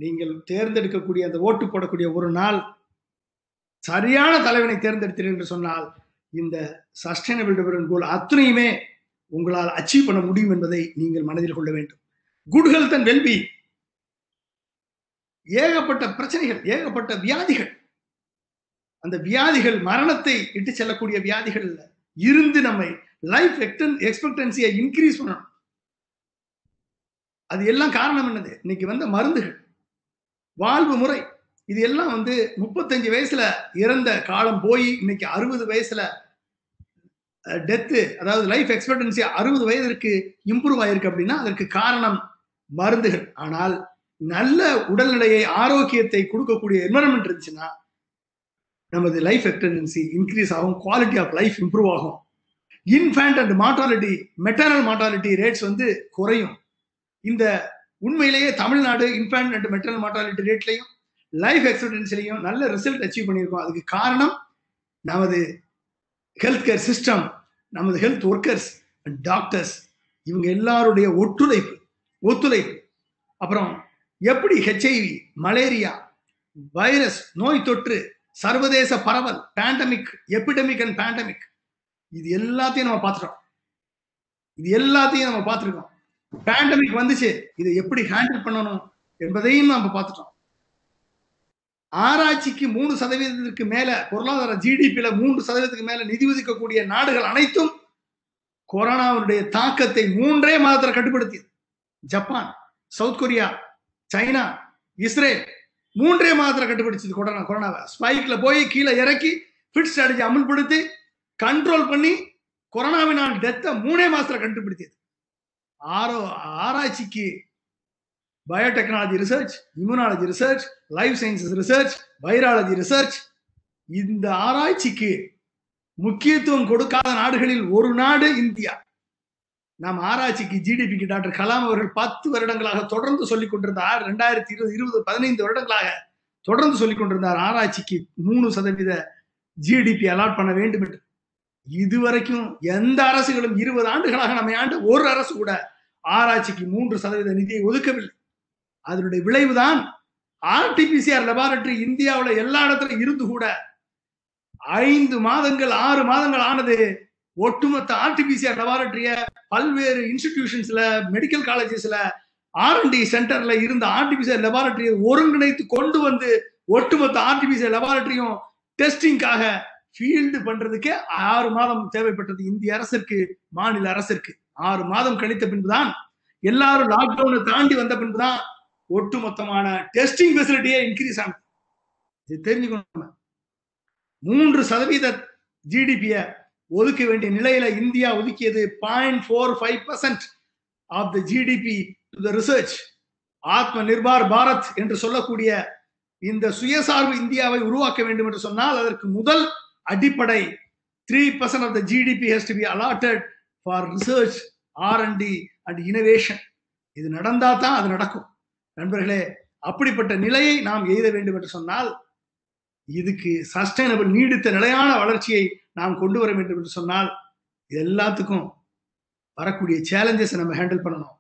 நீங்கள் தேர்ந்தெடுக்கக்கூடிய அந்த ஓட்டு போடக்கூடிய ஒரு நாள், சரியான தலைவனை தேர்ந்தெடுத்தீர்கள் என்று சொன்னால் இந்த சஸ்டைனபிள் டெவலப்மெண்ட் கோல் அத்தனையுமே உங்களால் அச்சீவ் பண்ண முடியும் என்பதை நீங்கள் மனதில் கொள்ள வேண்டும். Good health and wellbeing. ஏகப்பட்ட பிரச்சனைகள், ஏகப்பட்ட வியாதிகள், அந்த வியாதிகள் மரணத்தை இட்டு செல்லக்கூடிய வியாதிகள் இருந்து நம்மை லைஃப் எக்ஸ்பெக்டன்சியை இன்க்ரீஸ் பண்ணணும். அது எல்லாம் காரணம் என்னது? இன்னைக்கு வந்த மருந்துகள், வாழ்வு முறை, இது எல்லாம் 35 வயசுல இறந்த காலம் போய் இன்னைக்கு 60 வயசுல டெத்து, அதாவது லைஃப் எக்ஸ்பெக்டன்சி 60 வயதிற்கு இம்ப்ரூவ் ஆயிருக்கு அப்படின்னா அதற்கு காரணம் மருந்துகள். ஆனால் நல்ல உடல்நிலையை, ஆரோக்கியத்தை கொடுக்கக்கூடிய என்வரன்மெண்ட் இருந்துச்சுன்னா நமது லைஃப் எக்ஸ்பெக்டன்சி இன்க்ரீஸ் ஆகும், குவாலிட்டி ஆஃப் லைஃப் இம்ப்ரூவ் ஆகும். Infant and mortality, maternal mortality rates குறையும். இந்த உண்மையிலேயே Tamil Nadu infant and maternal mortality ரேட்லையும் லைஃப் எக்ஸ்பெக்டன்சிலையும் நல்ல ரிசல்ட் அச்சீவ் பண்ணியிருக்கோம். அதுக்கு காரணம் நமது ஹெல்த் கேர் சிஸ்டம், நமது ஹெல்த் ஒர்க்கர்ஸ், டாக்டர்ஸ், இவங்க எல்லாருடைய ஒத்துழைப்பு. அப்புறம் எப்படி ஹெச்ஐவி, மலேரியா, வைரஸ், நோய் தொற்று, சர்வதேச பரவல், பேண்டமிக், எபிடமிக் அண்ட் பேண்டமிக், இது எல்லாத்தையும் நம்ம பார்த்துருக்கோம். பேண்டமிக் வந்துச்சு, இதை எப்படி ஹேண்டில் பண்ணணும் என்பதையும் நம்ம பார்த்துட்டோம். ஆராய்ச்சிக்கு 3% மேல, பொருளாதார ஜிடிபியில 3% மேல நிதி ஒதுக்கக்கூடிய நாடுகள் அனைத்தும் கொரோனாவுடைய தாக்கத்தை 3 மாதத்துல கட்டுப்படுத்தியது. Japan, south Korea, China, Israel 3 மாதத்துல கட்டுப்படுத்தியது கொரோனாவை. ஸ்பைக்ல போய் கீழே இறக்கி ஃபிட் ஸ்ட்ராட்டஜி அமல்படுத்தி கண்ட்ரோல் பண்ணி கொரோனாவினால் டெத்தை 3 மாதத்துல கட்டுப்படுத்தியது. ஆராய்ச்சிக்கு biotechnology research, immunology research, life sciences research, virology research, இந்த ஆராய்ச்சிக்கு முக்கியத்துவம் கொடுக்காத நாடுகளில் ஒரு நாடு இந்தியா. நாம் ஆராய்ச்சிக்கு, ஜிடிபிக்கு டாக்டர் கலாம் அவர்கள் 10 வருடங்களாக தொடர்ந்து சொல்லிக் கொண்டிருந்தார். 2020, 15 வருடங்களாக தொடர்ந்து சொல்லிக் கொண்டிருந்தார் ஆராய்ச்சிக்கு 3% ஜிடிபி அலாட் பண்ண வேண்டும் என்று. இதுவரைக்கும் எந்த அரசுகளும் 20 ஆண்டுகளாக நம்மை ஆண்டு ஒரு அரசு கூட ஆராய்ச்சிக்கு 3% நிதியை ஒதுக்கவில்லை. அதனுடைய விளைவுதான் ஆர்டிபிசிஆர் லெபார்டரி இந்தியாவில் எல்லா இடத்துல இருந்து கூட 5 மாதங்கள் 6 மாதங்கள் ஆனது. ஒட்டுமொத்த ஆர்டிபிசிஆர் லெபார்டரிய பல்வேறு இன்ஸ்டிடியூஷன்ஸ்ல, மெடிக்கல் காலேஜஸ்ல, R&D சென்டர்ல இருந்த ஆர்டிபிசிஆர் லெபார்டரியை ஒருங்கிணைத்து கொண்டு வந்து ஒட்டுமொத்த ஆர்டிபிசிஆர் லெபார்டரியும் டெஸ்டிங்காக ஃபீல்டு பண்றதுக்கு 6 மாதம் தேவைப்பட்டது இந்திய அரசிற்கு, மாநில அரசிற்கு. 6 மாதம் கழித்த பின்புதான், எல்லாரும் லாக்டவுனை தாண்டி வந்த பின்புதான் ஒட்டுமொத்தமான டெஸ்டிங் ஃபெசிலிட்டியே இன்க்ரீஸ் ஆனது. இது தெரிஞ்சுக்கணும். 3% ஜிடிபிய ஒதுக்க வேண்டிய நிலையில இந்தியா ஒதுக்கியது 0.45% of the GDP to the research. Atmanirbhar Bharat என்று சொல்லக்கூடிய இந்த சுயசார்பு இந்தியாவை உருவாக்க வேண்டும் என்று சொன்னால் அதற்கு முதல் அடிப்படை 3% of the GDP has to be allotted for research, R&D and innovation. இது நடந்தா தான் அது நடக்கும். நண்பர்களே, அப்படிப்பட்ட நிலையை நாம் எய்த வேண்டும் என்று சொன்னால் இதுக்கு சஸ்டைனபிள், நீடித்த நிலையான வளர்ச்சியை நாம் கொண்டு வர வேண்டும் என்று சொன்னால் எல்லாத்துக்கும் வரக்கூடிய சேலஞ்சஸ் நம்ம ஹேண்டில் பண்ணணும்.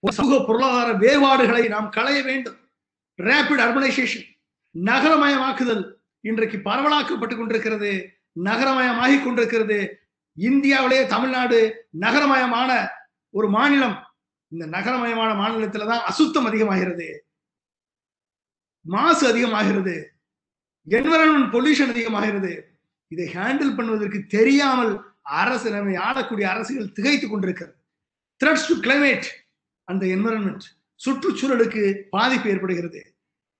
சமூக பொருளாதார வேறுபாடுகளை நாம் களைய வேண்டும். ரேபிட் அர்பனைசேஷன், நகரமயமாக்குதல் இன்றைக்கு பரவலாக்கப்பட்டுக் கொண்டிருக்கிறது, நகரமயமாகி கொண்டிருக்கிறது. இந்தியாவிலேயே தமிழ்நாடு நகரமயமான ஒரு மாநிலம். இந்த நகரமயமான மாநிலத்துல தான் அசுத்தம் அதிகமாகிறது, மாசு அதிகமாகிறது, என்விரான்மெண்ட் பொல்யூஷன் அதிகமாகிறது. இதை ஹேண்டில் பண்ணுவதற்கு தெரியாமல் அரசு, நம்மை ஆளக்கூடிய அரசுகள் திகைத்துக் கொண்டிருக்கிறது. த்ரெட்ஸ் டு கிளைமேட் அந்த என்விரான்மெண்ட், சுற்றுச்சூழலுக்கு பாதிப்பு ஏற்படுகிறது.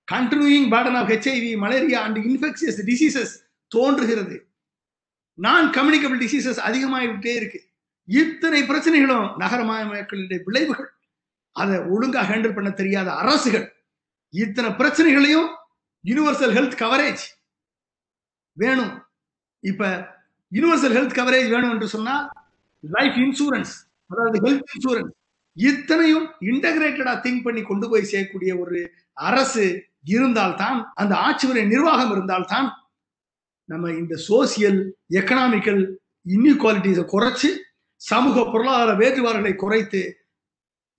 Continuing burden of HIV, malaria and infectious diseases தோன்றுகிறது. நான் கம்யூனிகபிள் டிசீசஸ் அதிகமாகிவிட்டே இருக்கு. இத்தனை பிரச்சனைகளும் நகரமயமாக்கலுடைய விளைவுகள். அதை ஒழுங்கா ஹேண்டில் பண்ண தெரியாத அரசுகள். இத்தனை பிரச்சனைகளையும் யூனிவர்சல் ஹெல்த் கவரேஜ் வேணும். இப்ப யூனிவர்சல் ஹெல்த் கவரேஜ் வேணும் என்று சொன்னால் லைஃப் இன்சூரன்ஸ், அதாவது ஹெல்த் இன்சூரன்ஸ், இத்தனையும் இன்டகிரேட்டடா திங்க் பண்ணி கொண்டு போய் செய்யக்கூடிய ஒரு அரசு இருந்தால்தான், அந்த ஆட்சி முறை நிர்வாகம் இருந்தால்தான் நம்ம இந்த சோசியல் எக்கனாமிக்கல் இன்இக்வாலிட்டிஸை குறைச்சு, சமூக பொருளாதார வேறுபாடுகளை குறைத்து,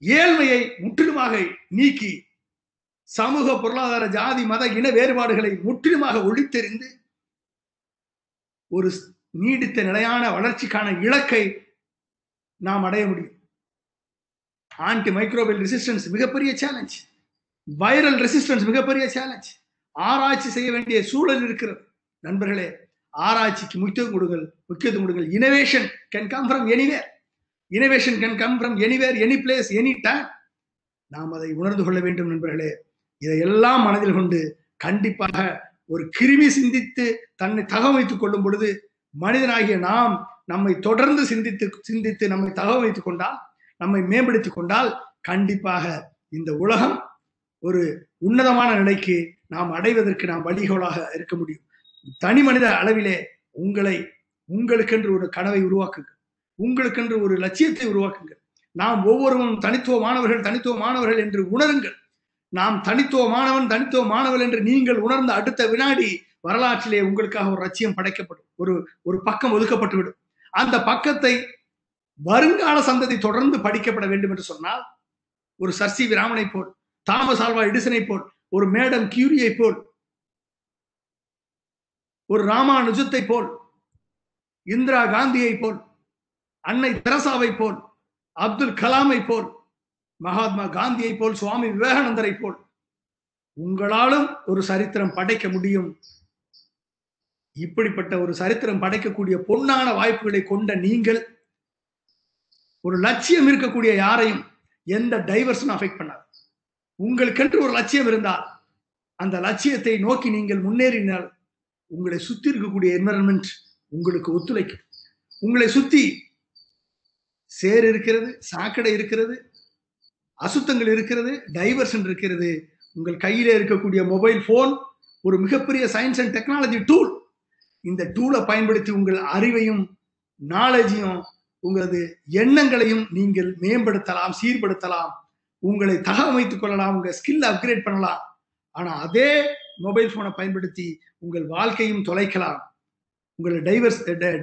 ஏழ்மையை முற்றிலுமாக நீக்கி, சமூக பொருளாதார ஜாதி மத இன வேறுபாடுகளை முற்றிலுமாக ஒழித்தெறிந்து ஒரு நீடித்த நிலையான வளர்ச்சிக்கான இலக்கை நாம் அடைய முடியும். ஆன்டி மைக்ரோபியல் ரெசிஸ்டன்ஸ் மிகப்பெரிய சேலஞ்ச், வைரல் ரெசிஸ்டன்ஸ் மிகப்பெரிய சேலஞ்ச். ஆராய்ச்சி செய்ய வேண்டிய சூழல் இருக்கிறது. நண்பர்களே, ஆராய்ச்சிக்கு முக்கியத்துவம் கொடுங்கள். Innovation can come from anywhere. Innovation can come from anywhere, any place, any time. நாம் அதை உணர்ந்து கொள்ள வேண்டும் நண்பர்களே. இதையெல்லாம் மனதில் கொண்டு கண்டிப்பாக ஒரு கிருமி சிந்தித்து தன்னை தகவமைத்துக் கொள்ளும் பொழுது, மனிதனாகிய நாம் நம்மை தொடர்ந்து சிந்தித்து நம்மை தகவமைத்துக் கொண்டால், நம்மை மேம்படுத்திக் கொண்டால், கண்டிப்பாக இந்த உலகம் ஒரு உன்னதமான நிலைக்கு நாம் அடைவதற்கு நாம் வழிகோலாக இருக்க முடியும். தனி மனித அளவிலே உங்களுக்கென்று ஒரு கனவை உருவாக்குங்கள், உங்களுக்கென்று ஒரு லட்சியத்தை உருவாக்குங்கள். நாம் ஒவ்வொருவரும் தனித்துவமானவர்கள் என்று உணருங்கள். நாம் தனித்துவமானவன் என்று நீங்கள் உணர்ந்த அடுத்த வினாடி வரலாற்றிலே உங்களுக்காக ஒரு லட்சியம் படைக்கப்படும், ஒரு பக்கம் ஒதுக்கப்பட்டுவிடும். அந்த பக்கத்தை வருங்கால சந்ததி தொடர்ந்து படிக்கப்பட வேண்டும் என்று சொன்னால், ஒரு சர் சி வி ராமனை போல், தாமஸ் ஆல்வா எடிசனை போல், ஒரு மேடம் கியூரியை போல், ஒரு ராமானுஜத்தை போல், இந்திரா காந்தியை போல், அன்னை தெரசாவை போல், அப்துல் கலாமை போல், மகாத்மா காந்தியை போல், சுவாமி விவேகானந்தரை போல் உங்களாலும் ஒரு சரித்திரம் படைக்க முடியும். இப்படிப்பட்ட ஒரு சரித்திரம் படைக்கக்கூடிய பொன்னான வாய்ப்புகளை கொண்ட நீங்கள், ஒரு லட்சியம் இருக்கக்கூடிய யாரையும் எந்த டைவர்ஷன் அஃபெக்ட் பண்ணாது. உங்களுக்கென்று ஒரு லட்சியம் இருந்தால், அந்த லட்சியத்தை நோக்கி நீங்கள் முன்னேறினால், உங்களை சுத்தி இருக்கக்கூடிய என்விரான்மெண்ட் உங்களுக்கு ஒத்துழைக்கும். உங்களை சுத்தி சேர் இருக்கிறது, சாக்கடை இருக்கிறது, அசுத்தங்கள் இருக்கிறது, டைவர்ஷன் இருக்கிறது. உங்கள் கையிலே இருக்கக்கூடிய மொபைல் போன் ஒரு மிகப்பெரிய சயின்ஸ் அண்ட் டெக்னாலஜி டூல். இந்த டூலை பயன்படுத்தி உங்கள் அறிவையும் நாலேஜையும் உங்களது எண்ணங்களையும் நீங்கள் மேம்படுத்தலாம், சீர்படுத்தலாம், உங்களை தகவமைத்துக் கொள்ளலாம், உங்க ஸ்கில் அப்கிரேட் பண்ணலாம். ஆனா அதே மொபைல் போனை பயன்படுத்தி உங்கள் வாழ்க்கையும் தொலைக்கலாம். உங்களை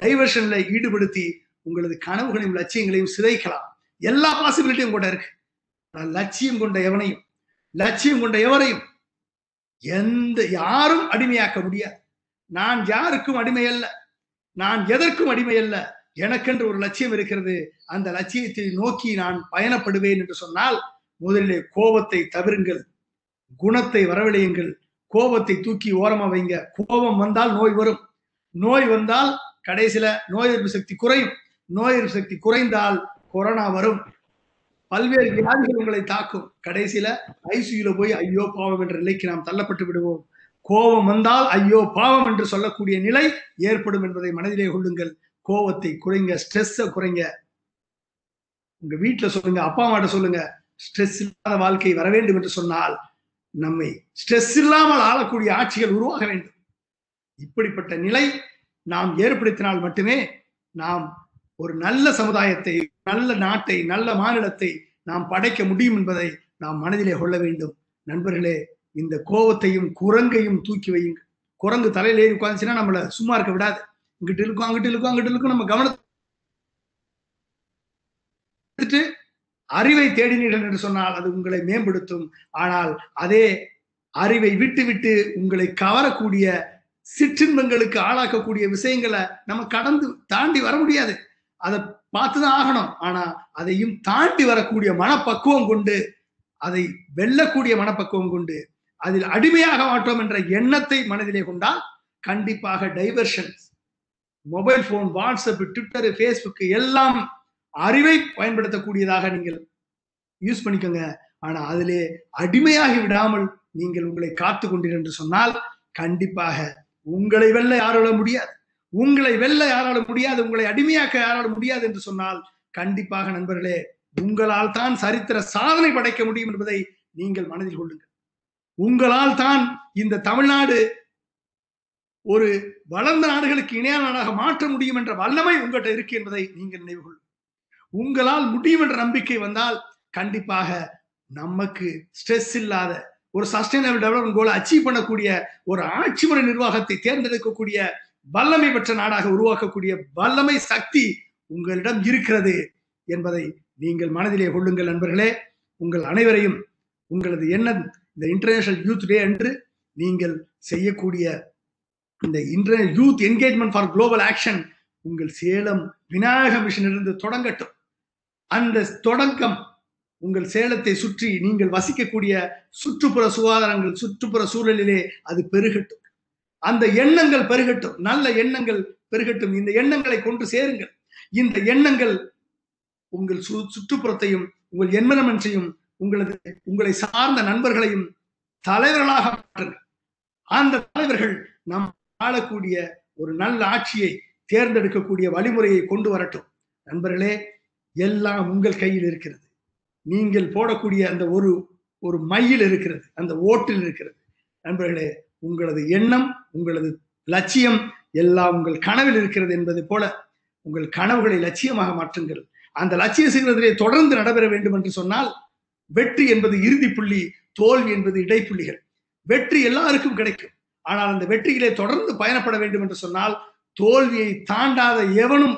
டைவர்ஷன்ல ஈடுபடுத்தி உங்களது கனவுகளையும் லட்சியங்களையும் சிதைக்கலாம். எல்லா பாசிபிலிட்டியும் கூட இருக்கு. லட்சியம் கொண்ட எவரையும் யாரும் அடிமையாக்க முடியாது. நான் யாருக்கும் அடிமை அல்ல, நான் எதற்கும் அடிமை அல்ல. எனக்கென்று ஒரு லட்சியம் இருக்கிறது. அந்த லட்சியத்தை நோக்கி நான் பயணப்படுவேன் என்று சொன்னால், முதலிலே கோபத்தை தவிருங்கள், குணத்தை வரவழையுங்கள். கோபத்தை தூக்கி ஓரமா வைங்க. கோபம் வந்தால் நோய் வரும். நோய் வந்தால் கடைசியில நோய் எதிர்ப்பு சக்தி குறையும். நோய் எதிர்ப்பு சக்தி குறைந்தால் கொரோனா வரும். பல்வேறு வியாதிகள் உங்களை தாக்கும். கடைசியில ஐசியூல போய் ஐயோ பாவம் என்ற நிலைக்கு நாம் தள்ளப்பட்டு விடுவோம். கோபம் வந்தால் ஐயோ பாவம் என்று சொல்லக்கூடிய நிலை ஏற்படும் என்பதை மனதிலே கொள்ளுங்கள். கோபத்தை குறைங்க, ஸ்ட்ரெஸ்ஸை குறைங்க. உங்க வீட்டுல சொல்லுங்க, அப்பா அம்மாட்ட சொல்லுங்க, ஸ்ட்ரெஸ் இல்லாத வாழ்க்கை வர வேண்டும் என்று சொன்னால் நம்மை ஸ்ட்ரெஸ் இல்லாமல் ஆளக்கூடிய ஆட்சிகள் உருவாக வேண்டும். இப்படிப்பட்ட நிலை நாம் ஏற்படுத்தினால் மட்டுமே நாம் ஒரு நல்ல சமுதாயத்தை, நல்ல நாட்டை, நல்ல மாநிலத்தை நாம் படைக்க முடியும் என்பதை நாம் மனதிலே கொள்ள வேண்டும். நண்பர்களே, இந்த கோபத்தையும் குரங்கையும் தூக்கி வையுங்க. குரங்கு தலையில ஏறி உட்காந்துச்சுன்னா நம்மள சும்மா இருக்க விடாது. இங்கிட்டு இருக்கும், அங்கிட்டு இருக்கும், அங்கிட்டு இருக்கும். நம்ம கவனத்தை அறிவை தேடினீர்கள் என்று சொன்னால் அது உங்களை மேம்படுத்தும். ஆனால் அதே அறிவை விட்டு விட்டு உங்களை கவரக்கூடிய சிற்றின்பங்களுக்கு ஆளாக்கக்கூடிய விஷயங்களை நம்ம தாண்டி வர முடியாது. அதை பார்த்துதான் ஆகணும். ஆனா அதையும் தாண்டி வரக்கூடிய மனப்பக்குவம் கொண்டு, அதை வெல்லக்கூடிய மனப்பக்குவம் கொண்டு, அதில் அடிமையாக மாட்டோம் என்ற எண்ணத்தை மனதிலே கொண்டால் கண்டிப்பாக diversion, mobile phone, WhatsApp, Twitter, Facebook எல்லாம் அறிவை பயன்படுத்தக்கூடியதாக நீங்கள் யூஸ் பண்ணிக்கோங்க. ஆனா அதிலே அடிமையாகி விடாமல் நீங்கள் உங்களை காத்து கொண்டீர்கள் என்று சொன்னால் கண்டிப்பாக உங்களை வெல்ல யாராலும் முடியாது. உங்களை அடிமையாக்க யாராலும் முடியாது என்று சொன்னால் கண்டிப்பாக நண்பர்களே, உங்களால் தான் சரித்திர சாதனை படைக்க முடியும் என்பதை நீங்கள் மனதில் கொள்ளுங்கள். உங்களால் தான் இந்த தமிழ்நாடு ஒரு வளர்ந்த நாடுகளுக்கு இணையான நாடாக மாற்ற முடியும் என்ற வல்லமை உங்கள்கிட்ட இருக்கு என்பதை நீங்கள் நினைவு கொள்ளுங்கள். உங்களால் முடியும் என்ற நம்பிக்கை வந்தால் கண்டிப்பாக நமக்கு ஸ்ட்ரெஸ் இல்லாத ஒரு சஸ்டைனபிள் டெவலப்மெண்ட் கோலை அச்சீவ் பண்ணக்கூடிய ஒரு ஆட்சி முறை நிர்வாகத்தை தேர்ந்தெடுக்கக்கூடிய வல்லமை பெற்ற நாடாக உருவாக்கக்கூடிய வல்லமை சக்தி உங்களிடம் இருக்கிறது என்பதை நீங்கள் மனதிலே கொள்ளுங்கள் நண்பர்களே. உங்கள் அனைவரையும் உங்களது எண்ணம் இந்த இன்டர்நேஷனல் யூத் டே அன்று நீங்கள் செய்யக்கூடிய இந்த international youth engagement for global action உங்கள் சேலம் விநாயக மிஷனிலிருந்து தொடங்கட்டும். அந்த தொடக்கம் உங்கள் சேலத்தை சுற்றி நீங்கள் வசிக்கக்கூடிய சுற்றுப்புற சுகாதாரங்கள், சுற்றுப்புற சூழலிலே அது பெருகட்டும். அந்த எண்ணங்கள் பெருகட்டும், நல்ல எண்ணங்கள் பெருகட்டும். இந்த எண்ணங்களை கொண்டு சேருங்கள். இந்த எண்ணங்கள் உங்கள் சுற்றுப்புறத்தையும் உங்கள் என்விரான்மெண்ட்டையும் உங்களை சார்ந்த நண்பர்களையும் தலைவர்களாக மாற்றுங்கள். அந்த தலைவர்கள் நாம் ஆளக்கூடிய ஒரு நல்ல ஆட்சியை தேர்ந்தெடுக்கக்கூடிய வழிமுறையை கொண்டு வரட்டும். நண்பர்களே, எல்லாம் உங்கள் கையில் இருக்கிறது. நீங்கள் போடக்கூடிய அந்த ஒரு மையில் இருக்கிறது, அந்த ஓட்டில் இருக்கிறது. நண்பர்களே, உங்களது எண்ணம், உங்களது லட்சியம் எல்லாம் உங்கள் கனவில் இருக்கிறது என்பதை போல உங்கள் கனவுகளை லட்சியமாக மாற்றுங்கள். அந்த லட்சிய சிகரத்திலே தொடர்ந்து நடைபெற வேண்டும் என்று சொன்னால் வெற்றி என்பது இறுதி புள்ளி, தோல்வி என்பது இடைப்புள்ளிகள். வெற்றி எல்லாருக்கும் கிடைக்கும். ஆனால் அந்த வெற்றியிலே தொடர்ந்து பயணப்பட வேண்டும் என்று சொன்னால் தோல்வியை தாண்டாத எவனும்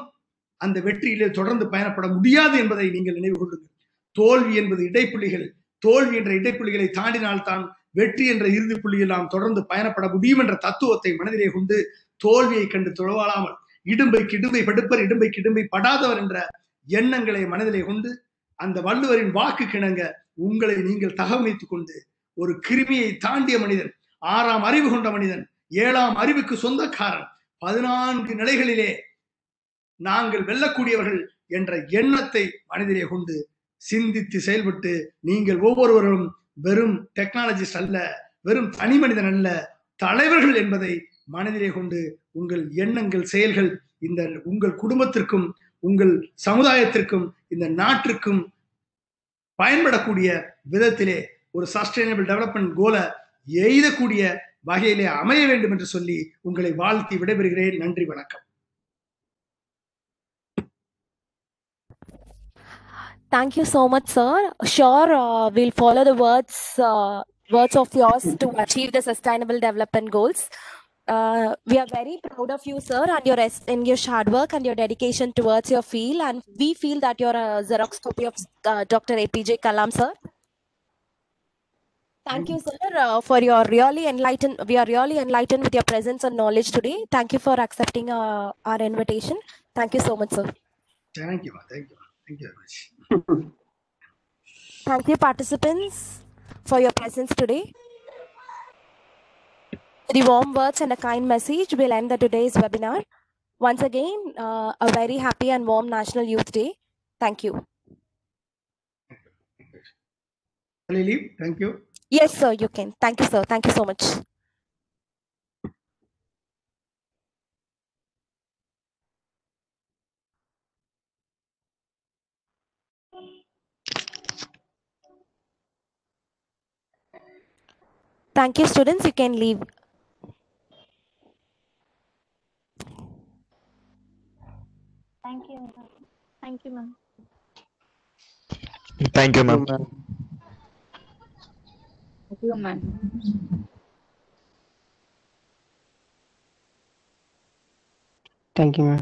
அந்த வெற்றியிலே தொடர்ந்து பயணப்பட முடியாது என்பதை நீங்கள் நினைவு கொள்ளுங்கள். தோல்வி என்பது இடைப்புள்ளிகள். தோல்வி என்ற இடைப்புள்ளிகளை தாண்டினால்தான் வெற்றி என்ற இறுதி புள்ளியில் நாம் தொடர்ந்து பயணப்பட முடியும் என்ற தத்துவத்தை மனதிலே கொண்டு தோல்வியை கண்டு துழவாளாமல் இடும்பைக்கு இடும்பை படுப்பர், இடும்பைக்கு இடும்பை படாதவர் என்ற எண்ணங்களை மனதிலே கொண்டு அந்த வள்ளுவரின் வாக்கு கிணங்க உங்களை நீங்கள் தகவமைத்துக் கொண்டு ஒரு கிருமியை தாண்டிய மனிதன், 6ஆம் அறிவு கொண்ட மனிதன், 7ஆம் அறிவுக்கு சொந்தக்காரன், 14 நிலைகளிலே நாங்கள் வெல்லக்கூடியவர்கள் என்ற எண்ணத்தை மனதிலே கொண்டு சிந்தித்து செயல்பட்டு நீங்கள் ஒவ்வொருவரும் வெறும் டெக்னாலஜிஸ்ட் அல்ல, வெறும் தனி மனிதன் அல்ல, தலைவர்கள் என்பதை மனதிலே கொண்டு உங்கள் எண்ணங்கள், செயல்கள் இந்த உங்கள் குடும்பத்திற்கும் உங்கள் சமுதாயத்திற்கும் இந்த நாட்டிற்கும் பயன்படக்கூடிய விதத்திலே ஒரு சஸ்டைனபிள் டெவலப்மெண்ட் கோலை எய்தக்கூடிய வகையிலே அமைய வேண்டும் என்று சொல்லி உங்களை வாழ்த்தி விடைபெறுகிறேன். நன்றி, வணக்கம். Thank you so much, sir. Sure, we'll follow the words of yours to achieve the sustainable development goals. We are very proud of you, sir, and your hard work and your dedication towards your field. And we feel that you're a Xerox copy of Dr. APJ Kalam, sir. Thank you, sir, for your we are really enlightened with your presence and knowledge today. Thank you for accepting our invitation. Thank you so much, sir. Thank you. Thank you. Thank you very much. Thank you, participants, for your presence today. The warm words and a kind message will end today's webinar. Once again, a very happy and warm National Youth Day. Thank you. Can I leave? Thank you. Yes, sir, you can. Thank you, sir. Thank you so much. Thank you, students. You can leave. Thank you. Thank you, ma'am. Thank you, ma'am. Thank you, ma'am. Thank you, ma'am.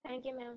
Thank you, ma'am.